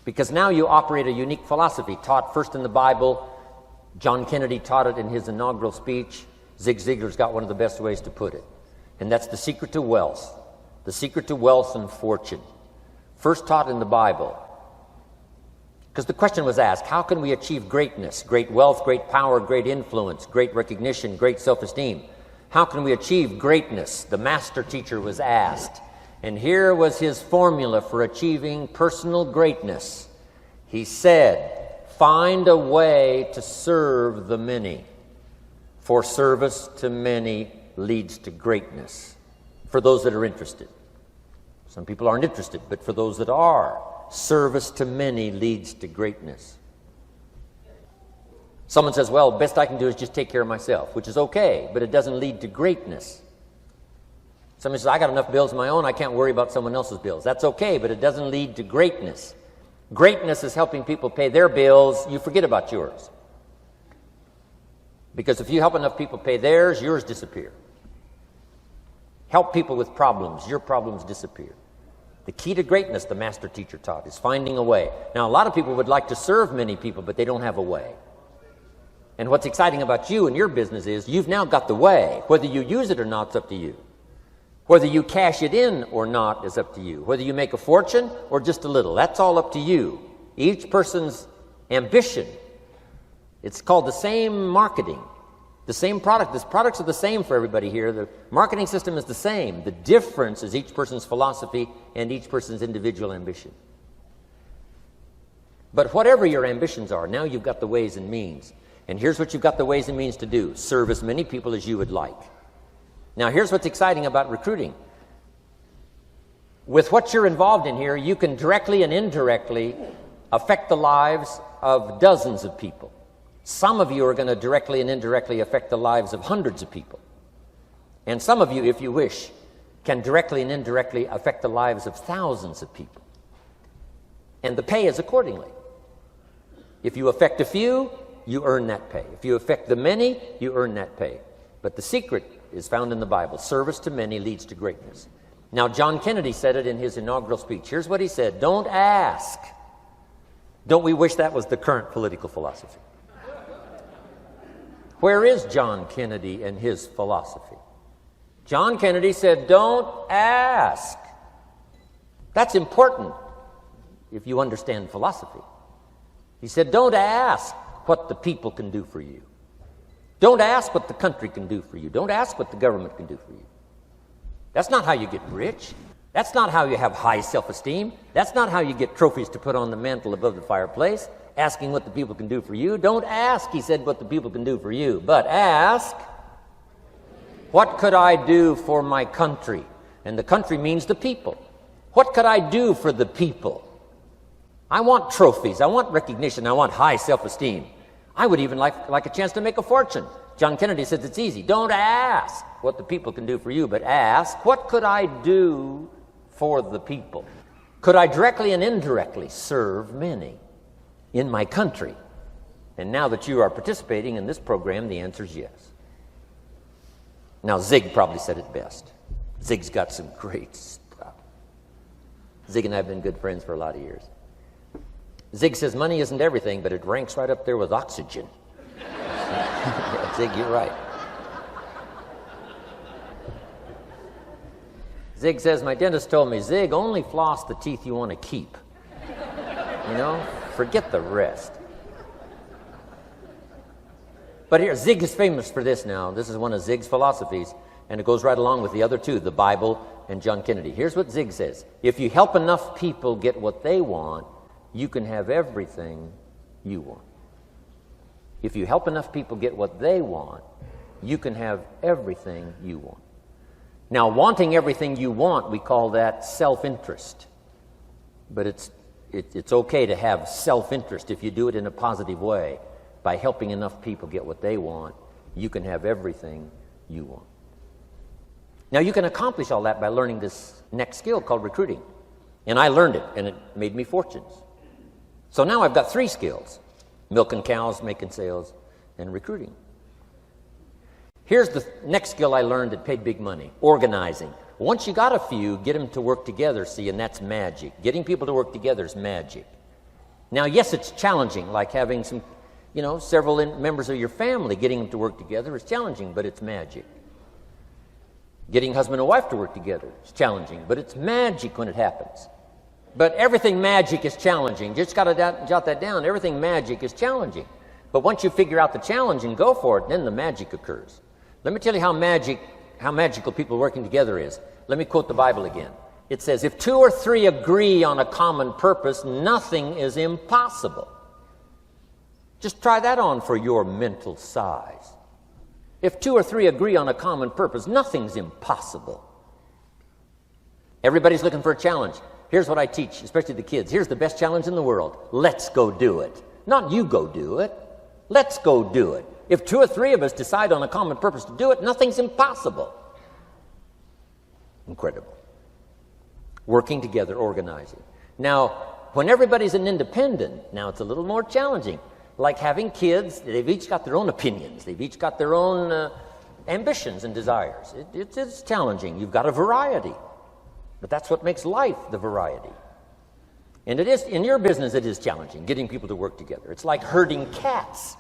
Because now you operate a unique philosophy taught first in the Bible. John Kennedy taught it in his inaugural speech. Zig Ziglar's got one of the best ways to put it. And that's the secret to wealth. The secret to wealth and fortune. First taught in the Bible. Because the question was asked, how can we achieve greatness, great wealth, great power, great influence, great recognition, great self-esteem? How can we achieve greatness? The master teacher was asked. And here was his formula for achieving personal greatness. He said, find a way to serve the many, for service to many leads to greatness. For those that are interested. Some people aren't interested, but for those that are, service to many leads to greatness. Someone says, well, best I can do is just take care of myself, which is okay, but it doesn't lead to greatness. Somebody says, I got enough bills of my own, I can't worry about someone else's bills. That's okay, but it doesn't lead to greatness. Greatness is helping people pay their bills. You forget about yours. Because if you help enough people pay theirs, yours disappear. Help people with problems, your problems disappear. The key to greatness, the master teacher taught, is finding a way. Now, a lot of people would like to serve many people, but they don't have a way. And what's exciting about you and your business is you've now got the way. Whether you use it or not, it's up to you. Whether you cash it in or not is up to you. Whether you make a fortune or just a little, that's all up to you. Each person's ambition, it's called the same marketing, the same product. The products are the same for everybody here. The marketing system is the same. The difference is each person's philosophy and each person's individual ambition. But whatever your ambitions are, now you've got the ways and means. And here's what you've got the ways and means to do. Serve as many people as you would like. Now, here's what's exciting about recruiting. With what you're involved in here, you can directly and indirectly affect the lives of dozens of people. Some of you are going to directly and indirectly affect the lives of hundreds of people. And some of you, if you wish, can directly and indirectly affect the lives of thousands of people. And the pay is accordingly. If you affect a few, you earn that pay. If you affect the many, you earn that pay. But the secret is found in the Bible. Service to many leads to greatness. Now, John Kennedy said it in his inaugural speech. Here's what he said: don't ask. Don't we wish that was the current political philosophy? Where is John Kennedy and his philosophy? John Kennedy said, don't ask. That's important if you understand philosophy. He said, don't ask what the people can do for you. Don't ask what the country can do for you. Don't ask what the government can do for you. That's not how you get rich. That's not how you have high self-esteem. That's not how you get trophies to put on the mantle above the fireplace, asking what the people can do for you. Don't ask, he said, what the people can do for you, but ask, what could I do for my country? And the country means the people. What could I do for the people? I want trophies. I want recognition. I want high self-esteem. I would even like a chance to make a fortune. John Kennedy says it's easy. Don't ask what the people can do for you, but ask, what could I do for the people? Could I directly and indirectly serve many in my country? And now that you are participating in this program, the answer is yes. Now, Zig probably said it best. Zig's got some great stuff. Zig and I have been good friends for a lot of years. Zig says money isn't everything, but it ranks right up there with oxygen. Zig, you're right. Zig says, my dentist told me, Zig, only floss the teeth you want to keep. You know, forget the rest. But here, Zig is famous for this now. This is one of Zig's philosophies, and it goes right along with the other two, the Bible and John Kennedy. Here's what Zig says. If you help enough people get what they want, you can have everything you want. If you help enough people get what they want, you can have everything you want. Now, wanting everything you want, we call that self-interest. But it's okay to have self-interest if you do it in a positive way. By helping enough people get what they want, you can have everything you want. Now, you can accomplish all that by learning this next skill called recruiting. And I learned it, and it made me fortunes. So now I've got 3 skills: milking cows, making sales, and recruiting. Here's the next skill I learned that paid big money: organizing. Once you got a few, get them to work together, see, and that's magic. Getting people to work together is magic. Now, yes, it's challenging, like having several members of your family, getting them to work together is challenging, but it's magic. Getting husband and wife to work together is challenging, but it's magic when it happens. But everything magic is challenging. Just got to jot that down. Everything magic is challenging. But once you figure out the challenge and go for it, then the magic occurs. Let me tell you how magical people working together is. Let me quote the Bible again. It says, if 2 or 3 agree on a common purpose, nothing is impossible. Just try that on for your mental size. If 2 or 3 agree on a common purpose, nothing's impossible. Everybody's looking for a challenge. Here's what I teach, especially the kids. Here's the best challenge in the world. Let's go do it. Not you go do it. Let's go do it. If 2 or 3 of us decide on a common purpose to do it, nothing's impossible. Incredible. Working together, organizing. Now, when everybody's an independent, now it's a little more challenging. Like having kids, they've each got their own opinions. They've each got their own ambitions and desires. It's challenging. You've got a variety. But that's what makes life the variety. And it is, in your business, it is challenging, getting people to work together. It's like herding cats.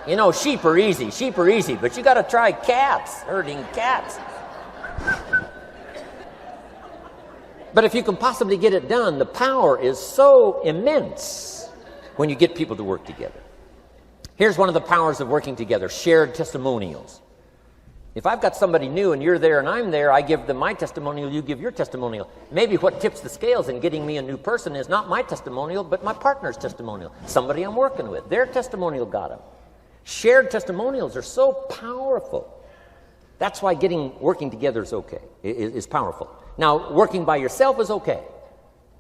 You know, sheep are easy, but you got to try cats, herding cats. But if you can possibly get it done, the power is so immense when you get people to work together. Here's one of the powers of working together: shared testimonials. If I've got somebody new and you're there and I'm there, I give them my testimonial, you give your testimonial. Maybe what tips the scales in getting me a new person is not my testimonial, but my partner's testimonial. Somebody I'm working with, their testimonial got them. Shared testimonials are so powerful. That's why working together is okay, is powerful. Now, working by yourself is okay.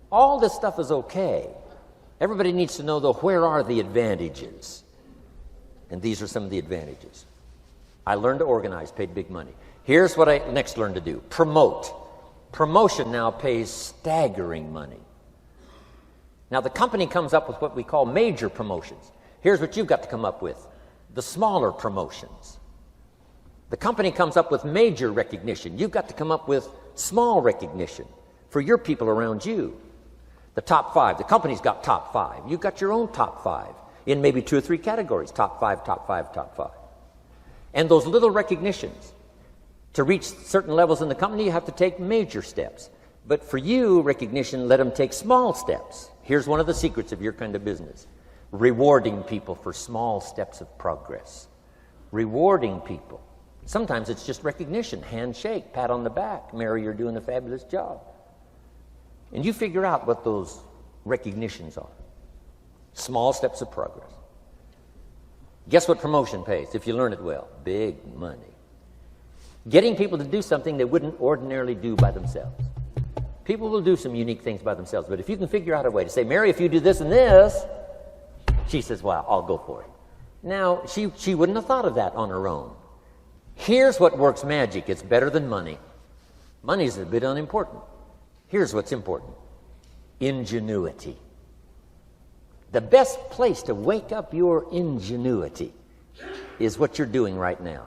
All this stuff is okay. Everybody needs to know, though, where are the advantages? And these are some of the advantages. I learned to organize, paid big money. Here's what I next learned to do: promote. Promotion now pays staggering money. Now, the company comes up with what we call major promotions. Here's what you've got to come up with: the smaller promotions. The company comes up with major recognition. You've got to come up with small recognition for your people around you. The top 5. The company's got top 5. You've got your own top 5 in maybe 2 or 3 categories: top 5, top 5, top 5. And those little recognitions, to reach certain levels in the company, you have to take major steps. But for you, recognition, let them take small steps. Here's one of the secrets of your kind of business: rewarding people for small steps of progress. Rewarding people. Sometimes it's just recognition, handshake, pat on the back: Mary, you're doing a fabulous job. And you figure out what those recognitions are. Small steps of progress. Guess what promotion pays, if you learn it well? Big money. Getting people to do something they wouldn't ordinarily do by themselves. People will do some unique things by themselves, but if you can figure out a way to say, Mary, if you do this and this, she says, well, I'll go for it. Now, she wouldn't have thought of that on her own. Here's what works magic. It's better than money. Money's a bit unimportant. Here's what's important: ingenuity. The best place to wake up your ingenuity is what you're doing right now.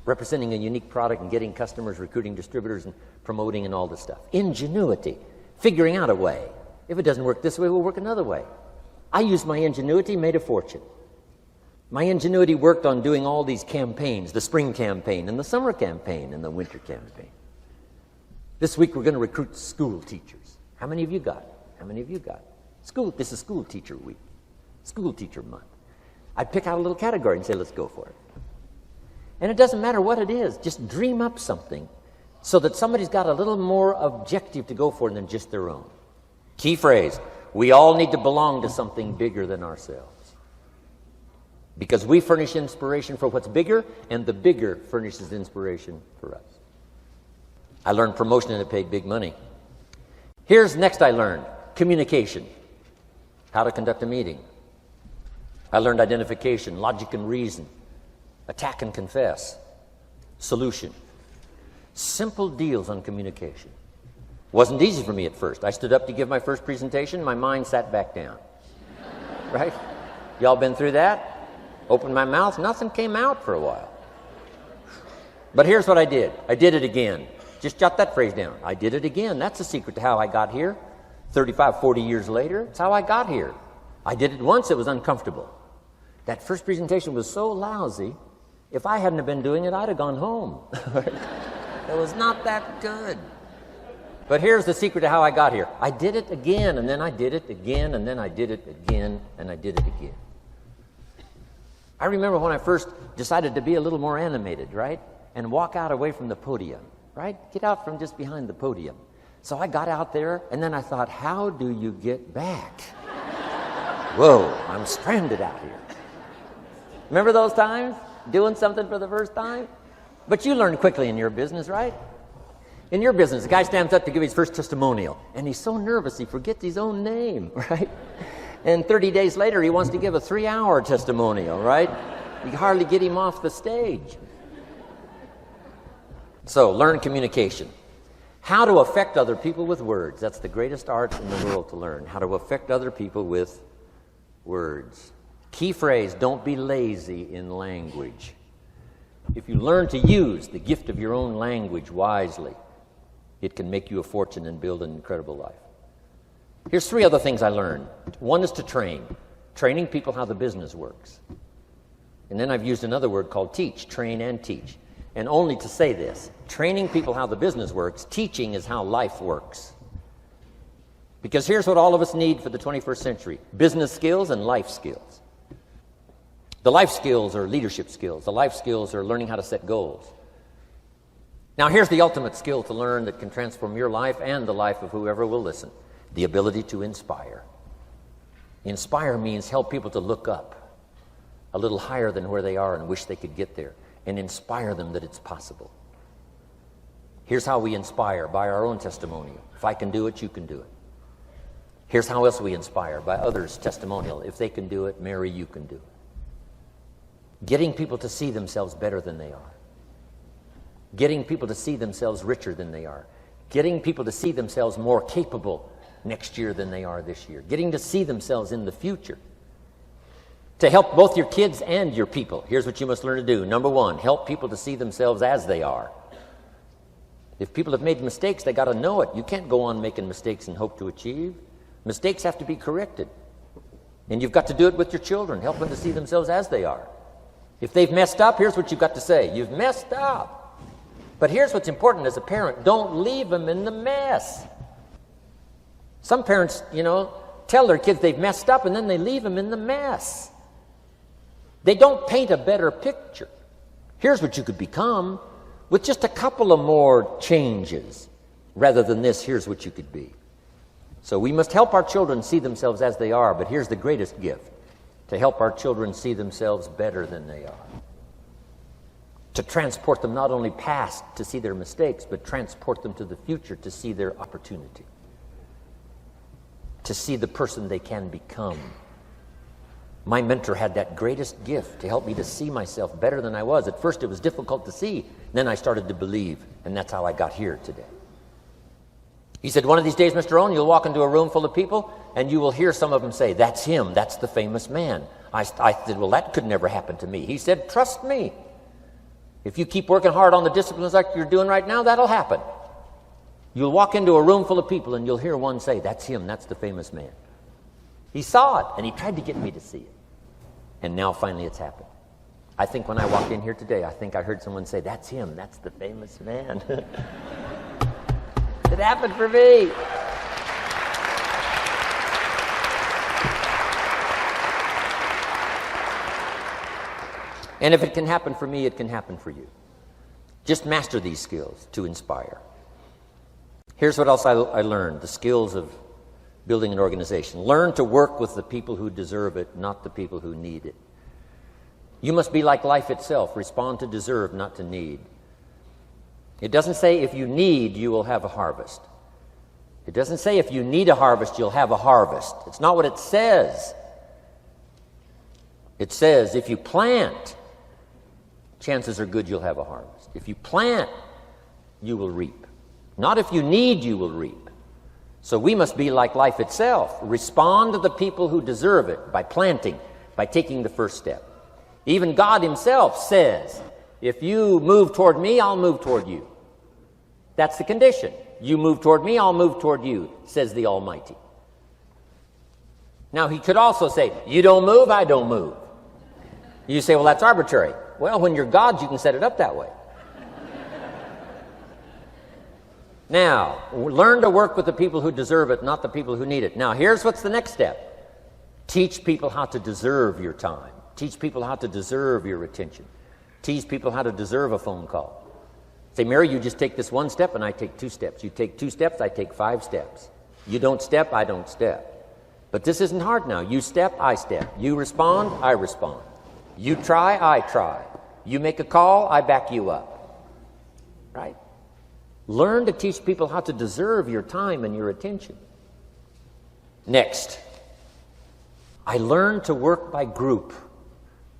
Representing a unique product and getting customers, recruiting distributors, and promoting and all this stuff. Ingenuity. Figuring out a way. If it doesn't work this way, we'll work another way. I used my ingenuity, made a fortune. My ingenuity worked on doing all these campaigns: the spring campaign and the summer campaign and the winter campaign. This week we're going to recruit school teachers. How many of you got? How many of you got? This is school teacher week, school teacher month. I'd pick out a little category and say, let's go for it. And it doesn't matter what it is, just dream up something so that somebody's got a little more objective to go for than just their own. Key phrase: we all need to belong to something bigger than ourselves. Because we furnish inspiration for what's bigger, and the bigger furnishes inspiration for us. I learned promotion and it paid big money. Here's next I learned: communication. How to conduct a meeting. I learned identification, logic and reason, attack and confess, solution. Simple deals on communication. Wasn't easy for me at first. I stood up to give my first presentation, my mind sat back down. Right? Y'all been through that? Opened my mouth, nothing came out for a while. But here's what I did. I did it again. Just jot that phrase down. I did it again. That's the secret to how I got here. 35, 40 years later, it's how I got here. I did it once, it was uncomfortable. That first presentation was so lousy, if I hadn't have been doing it, I'd have gone home. It was not that good. But here's the secret to how I got here. I did it again, and then I did it again, and then I did it again, and I did it again. I remember when I first decided to be a little more animated, right? And walk out away from the podium, right? Get out from just behind the podium. So I got out there, and then I thought, how do you get back? Whoa, I'm stranded out here. Remember those times? Doing something for the first time? But you learn quickly in your business, right? In your business, the guy stands up to give his first testimonial, and he's so nervous he forgets his own name, right? And 30 days later, he wants to give a 3-hour testimonial, right? You hardly get him off the stage. So, learn communication. How to affect other people with words. That's the greatest art in the world to learn. How to affect other people with words. Key phrase: don't be lazy in language. If you learn to use the gift of your own language wisely, it can make you a fortune and build an incredible life. Here's 3 other things I learned. One is to train. Training people how the business works. And then I've used another word called teach, train and teach. And only to say this, training people how the business works, teaching is how life works. Because here's what all of us need for the 21st century: business skills and life skills. The life skills are leadership skills. The life skills are learning how to set goals. Now here's the ultimate skill to learn that can transform your life and the life of whoever will listen: the ability to inspire. Inspire means help people to look up a little higher than where they are and wish they could get there, and inspire them that it's possible. Here's how we inspire: by our own testimony. If I can do it, you can do it. Here's how else we inspire: by others' testimonial. If they can do it, Mary, you can do it. Getting people to see themselves better than they are. Getting people to see themselves richer than they are. Getting people to see themselves more capable next year than they are this year. Getting to see themselves in the future. To help both your kids and your people, here's what you must learn to do. Number 1, help people to see themselves as they are. If people have made mistakes, they got to know it. You can't go on making mistakes and hope to achieve. Mistakes have to be corrected. And you've got to do it with your children. Help them to see themselves as they are. If they've messed up, here's what you've got to say: you've messed up. But here's what's important as a parent: don't leave them in the mess. Some parents, tell their kids they've messed up and then they leave them in the mess. They don't paint a better picture. Here's what you could become with just a couple of more changes. Rather than this, here's what you could be. So we must help our children see themselves as they are, but here's the greatest gift: to help our children see themselves better than they are. To transport them not only past to see their mistakes, but transport them to the future to see their opportunity. To see the person they can become. My mentor had that greatest gift to help me to see myself better than I was. At first it was difficult to see. Then I started to believe, and that's how I got here today. He said, one of these days, Mr. Rohn, you'll walk into a room full of people, and you will hear some of them say, "That's him, that's the famous man." I said, well, that could never happen to me. He said, trust me. If you keep working hard on the disciplines like you're doing right now, that'll happen. You'll walk into a room full of people, and you'll hear one say, "That's him, that's the famous man." He saw it, and he tried to get me to see it. And now finally it's happened. I think when I walked in here today, I think I heard someone say, "That's him, that's the famous man." It happened for me. And if it can happen for me, it can happen for you. Just master these skills to inspire. Here's what else I learned: the skills of building an organization. Learn to work with the people who deserve it, not the people who need it. You must be like life itself. Respond to deserve, not to need. It doesn't say if you need, you will have a harvest. It doesn't say if you need a harvest, you'll have a harvest. It's not what it says. It says if you plant, chances are good you'll have a harvest. If you plant, you will reap. Not if you need, you will reap. So we must be like life itself. Respond to the people who deserve it by planting, by taking the first step. Even God himself says, if you move toward me, I'll move toward you. That's the condition. You move toward me, I'll move toward you, says the Almighty. Now, he could also say, you don't move, I don't move. You say, well, that's arbitrary. Well, when you're God, you can set it up that way. Now, learn to work with the people who deserve it, not the people who need it. Now, here's what's the next step. Teach people how to deserve your time. Teach people how to deserve your attention. Teach people how to deserve a phone call. Say, Mary, you just take this one step and I take 2 steps. You take 2 steps, I take 5 steps. You don't step, I don't step. But this isn't hard now. You step, I step. You respond, I respond. You try, I try. You make a call, I back you up. Right? Learn to teach people how to deserve your time and your attention. Next, I learned to work by group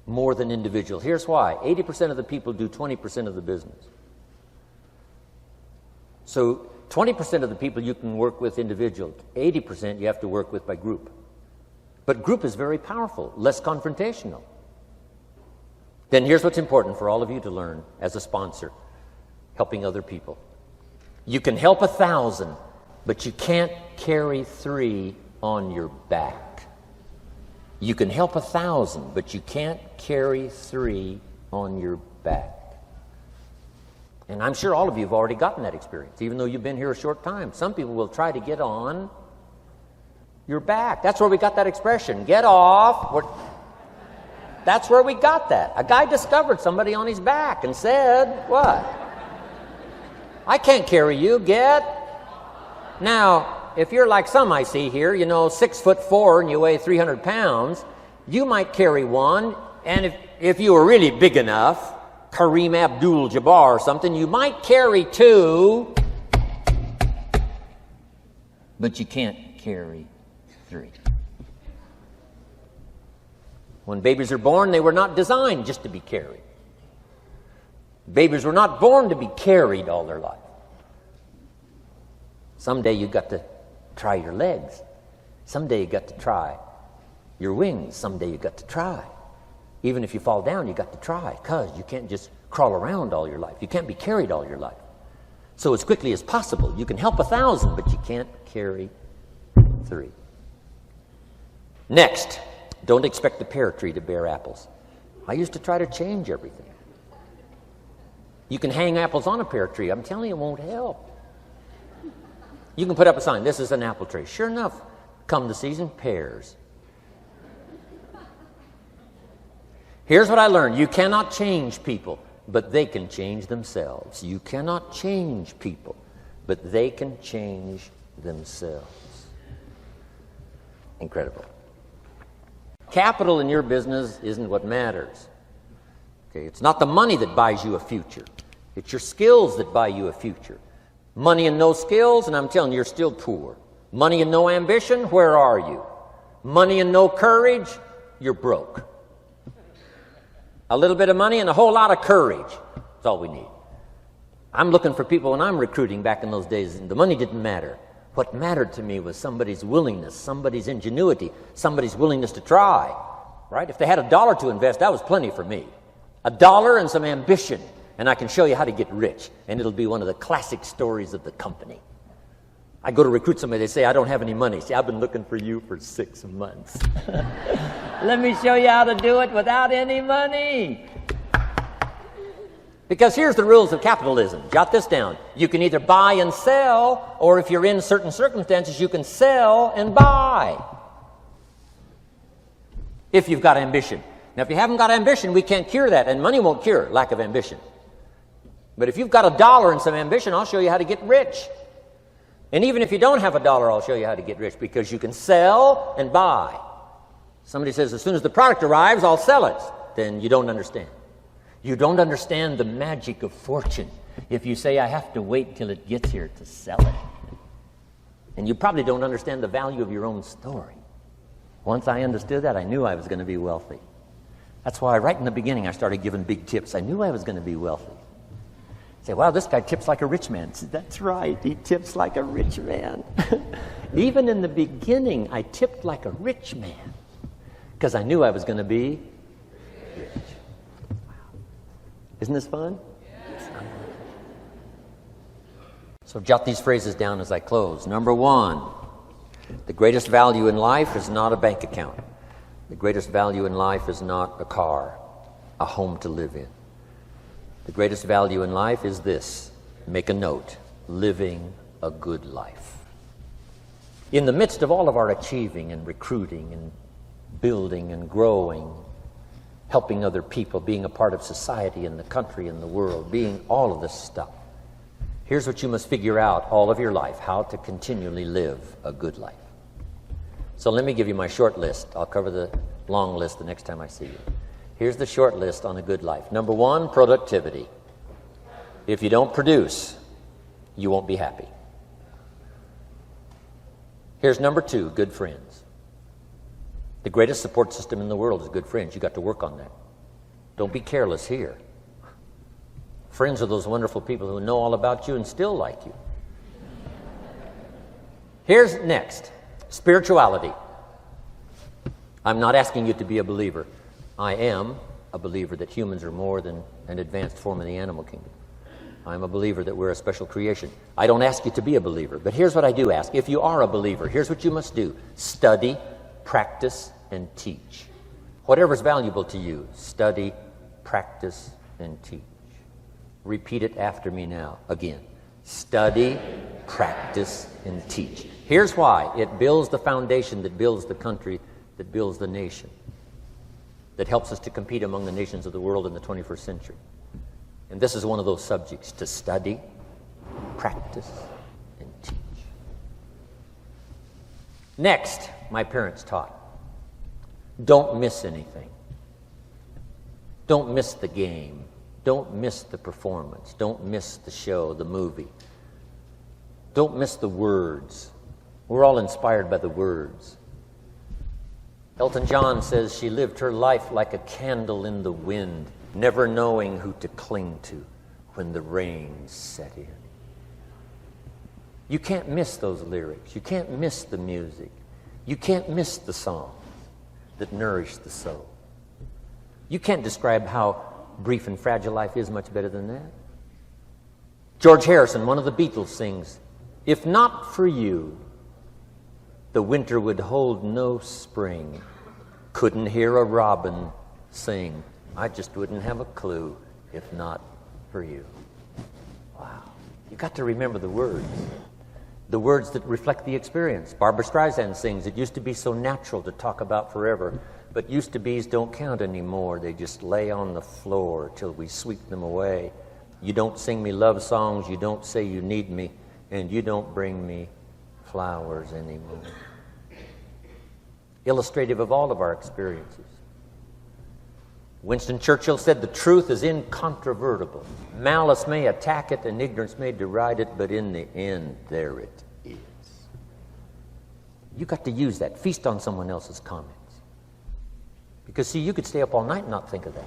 more than individual. Here's why. 80% of the people do 20% of the business. So 20% of the people you can work with individual. 80% you have to work with by group. But group is very powerful, less confrontational. then here's what's important for all of you to learn as a sponsor, helping other people. You can help 1,000, but you can't carry 3 on your back. You can help 1,000, but you can't carry 3 on your back. And I'm sure all of you have already gotten that experience, even though you've been here a short time. Some people will try to get on your back. That's where we got that expression, get off. That's where we got that. A guy discovered somebody on his back and said, what? I can't carry you, get. Now, if you're like some I see here, 6'4" and you weigh 300 pounds, you might carry one, and if you were really big enough, Kareem Abdul-Jabbar or something, you might carry 2, but you can't carry 3. When babies are born, they were not designed just to be carried. Babies were not born to be carried all their life. Someday you got to try your legs. Someday you got to try your wings. Someday you got to try. Even if you fall down, you got to try, because you can't just crawl around all your life. You can't be carried all your life. So as quickly as possible, you can help 1,000, but you can't carry 3. Next, don't expect the pear tree to bear apples. I used to try to change everything. You can hang apples on a pear tree. I'm telling you, it won't help. You can put up a sign, this is an apple tree. Sure enough, come the season, pears. Here's what I learned. You cannot change people, but they can change themselves. You cannot change people, but they can change themselves. Incredible. Capital in your business isn't what matters. Okay, it's not the money that buys you a future. It's your skills that buy you a future. Money and no skills, and I'm telling you, you're still poor. Money and no ambition, where are you? Money and no courage, you're broke. A little bit of money and a whole lot of courage. That's all we need. I'm looking for people when I'm recruiting back in those days, and the money didn't matter. What mattered to me was somebody's willingness, somebody's ingenuity, somebody's willingness to try. Right? If they had $1 to invest, that was plenty for me. $1 and some ambition, and I can show you how to get rich, and it'll be one of the classic stories of the company. I go to recruit somebody, they say, I don't have any money. See, I've been looking for you for 6 months. Let me show you how to do it without any money. Because here's the rules of capitalism. Jot this down. You can either buy and sell, or if you're in certain circumstances, you can sell and buy. If you've got ambition. Now, if you haven't got ambition, we can't cure that, and money won't cure lack of ambition. But if you've got $1 and some ambition, I'll show you how to get rich. And even if you don't have $1, I'll show you how to get rich, because you can sell and buy. Somebody says, as soon as the product arrives, I'll sell it. Then you don't understand. You don't understand the magic of fortune if you say, I have to wait till it gets here to sell it. And you probably don't understand the value of your own story. Once I understood that, I knew I was going to be wealthy. That's why right in the beginning I started giving big tips. I knew I was going to be wealthy. Say, wow, this guy tips like a rich man. Said, that's right, he tips like a rich man. Even in the beginning, I tipped like a rich man because I knew I was going to be rich. Wow. Isn't this fun? Yes. So jot these phrases down as I close. Number 1, the greatest value in life is not a bank account. The greatest value in life is not a car, a home to live in. The greatest value in life is this. Make a note. Living a good life. In the midst of all of our achieving and recruiting and building and growing, helping other people, being a part of society and the country and the world, being all of this stuff, here's what you must figure out all of your life, how to continually live a good life. So let me give you my short list. I'll cover the long list the next time I see you. Here's the short list on a good life. Number 1, productivity. If you don't produce, you won't be happy. Here's number 2, good friends. The greatest support system in the world is good friends. You got to work on that. Don't be careless here. Friends are those wonderful people who know all about you and still like you. Here's next, spirituality. I'm not asking you to be a believer. I am, a believer that humans are more than an advanced form of the animal kingdom. I'm a believer that we're a special creation. I don't ask you to be a believer, but here's what I do ask. If you are a believer, here's what you must do. Study, practice, and teach. Whatever's valuable to you, study, practice, and teach. Repeat it after me now, again. Study, practice, and teach. Here's why. It builds the foundation that builds the country, that builds the nation, that helps us to compete among the nations of the world in the 21st century. And this is one of those subjects, to study, practice, and teach. Next, my parents taught, don't miss anything. Don't miss the game. Don't miss the performance. Don't miss the show, the movie. Don't miss the words. We're all inspired by the words. Elton John says she lived her life like a candle in the wind, never knowing who to cling to when the rain set in. You can't miss those lyrics. You can't miss the music. You can't miss the songs that nourish the soul. You can't describe how brief and fragile life is much better than that. George Harrison, one of the Beatles, sings, "If not for you, the winter would hold no spring. Couldn't hear a robin sing. I just wouldn't have a clue if not for you." Wow. You got to remember the words that reflect the experience. Barbra Streisand sings, "It used to be so natural to talk about forever, but used to be's don't count anymore. They just lay on the floor till we sweep them away. You don't sing me love songs, you don't say you need me, and you don't bring me flowers anymore." Illustrative of all of our experiences. Winston Churchill said, "The truth is incontrovertible. Malice may attack it and ignorance may deride it, but in the end, there it is." You got to use that. Feast on someone else's comments. Because, see, you could stay up all night and not think of that.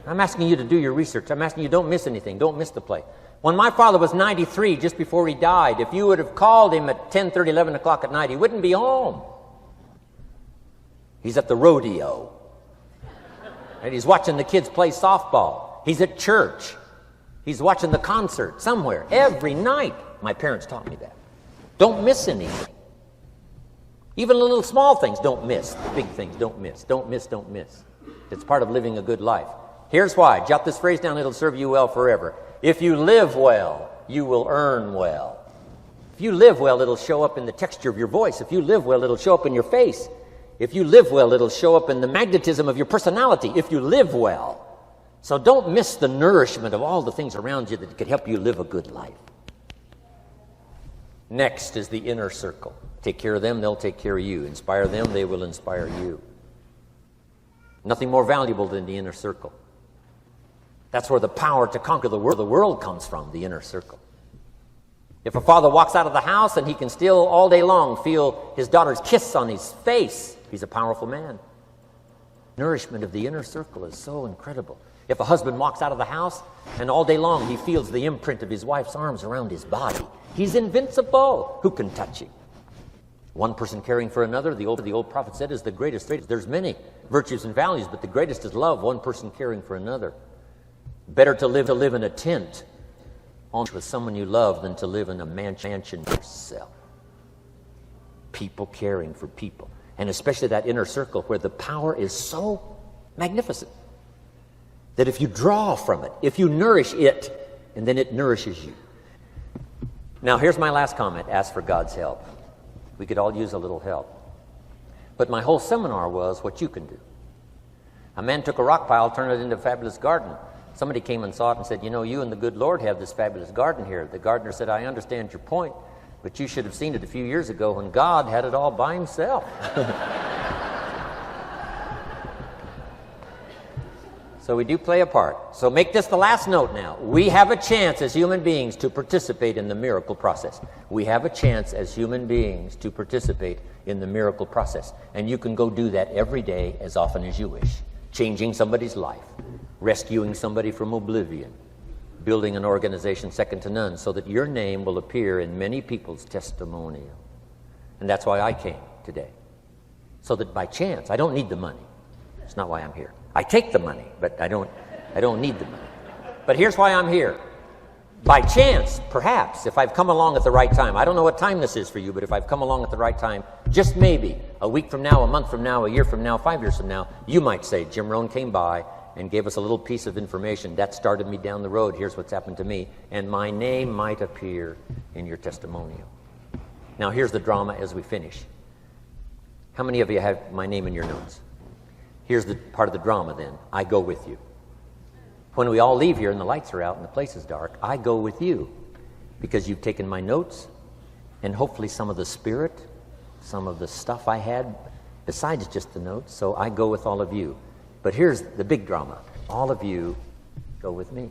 I'm asking you to do your research. I'm asking you, don't miss anything. Don't miss the play. When my father was 93, just before he died, if you would have called him at 10:30, 11 o'clock at night, he wouldn't be home. He's at the rodeo. And he's watching the kids play softball. He's at church. He's watching the concert somewhere. Every night. My parents taught me that. Don't miss anything. Even the little small things, don't miss. The big things, don't miss. Don't miss, don't miss. It's part of living a good life. Here's why. Jot this phrase down. It'll serve you well forever. If you live well, you will earn well. If you live well, it'll show up in the texture of your voice. If you live well, it'll show up in your face. If you live well, it'll show up in the magnetism of your personality. If you live well. So don't miss the nourishment of all the things around you that could help you live a good life. Next is the inner circle. Take care of them, they'll take care of you. Inspire them, they will inspire you. Nothing more valuable than the inner circle. That's where the power to conquer the world comes from, the inner circle. If a father walks out of the house and he can still all day long feel his daughter's kiss on his face, he's a powerful man. Nourishment of the inner circle is so incredible. If a husband walks out of the house and all day long he feels the imprint of his wife's arms around his body, he's invincible. Who can touch him? One person caring for another, the old prophet said, is the greatest. There's many virtues and values, but the greatest is love, one person caring for another. Better to live in a tent with someone you love than to live in a mansion yourself. People caring for people. And especially that inner circle where the power is so magnificent that if you draw from it, if you nourish it, and then it nourishes you. Now, here's my last comment. Ask for God's help. We could all use a little help. But my whole seminar was what you can do. A man took a rock pile, turned it into a fabulous garden. Somebody came and saw it and said, "You know, you and the good Lord have this fabulous garden here." The gardener said, "I understand your point, but you should have seen it a few years ago when God had it all by himself." So we do play a part. So make this the last note now. We have a chance as human beings to participate in the miracle process. We have a chance as human beings to participate in the miracle process. And you can go do that every day as often as you wish. Changing somebody's life. Rescuing somebody from oblivion. Building an organization second to none so that your name will appear in many people's testimonial. And that's why I came today. so that by chance, I don't need the money. It's not why I'm here. I take the money, but I don't need the money. But here's why I'm here. By chance, perhaps, if I've come along at the right time, I don't know what time this is for you, but if I've come along at the right time, just maybe, a week from now, a month from now, a year from now, 5 years from now, you might say, Jim Rohn came by and gave us a little piece of information. That started me down the road. Here's what's happened to me. And my name might appear in your testimonial. Now, here's the drama as we finish. How many of you have my name in your notes? Here's the part of the drama then. I go with you. When we all leave here and the lights are out and the place is dark, I go with you because you've taken my notes and hopefully some of the spirit, some of the stuff I had besides just the notes. So I go with all of you. But here's the big drama. All of you go with me.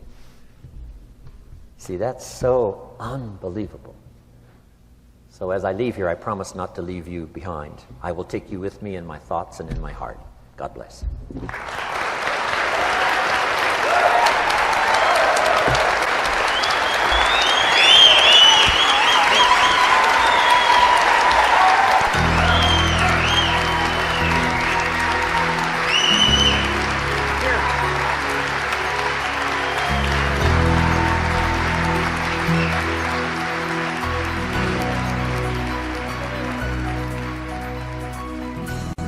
See, that's so unbelievable. So as I leave here, I promise not to leave you behind. I will take you with me in my thoughts and in my heart. God bless.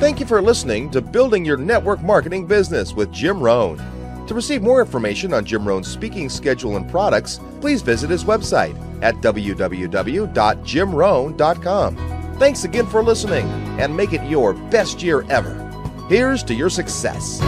Thank you for listening to Building Your Network Marketing Business with Jim Rohn. To receive more information on Jim Rohn's speaking schedule and products, please visit his website at www.jimrohn.com. Thanks again for listening, and make it your best year ever. Here's to your success.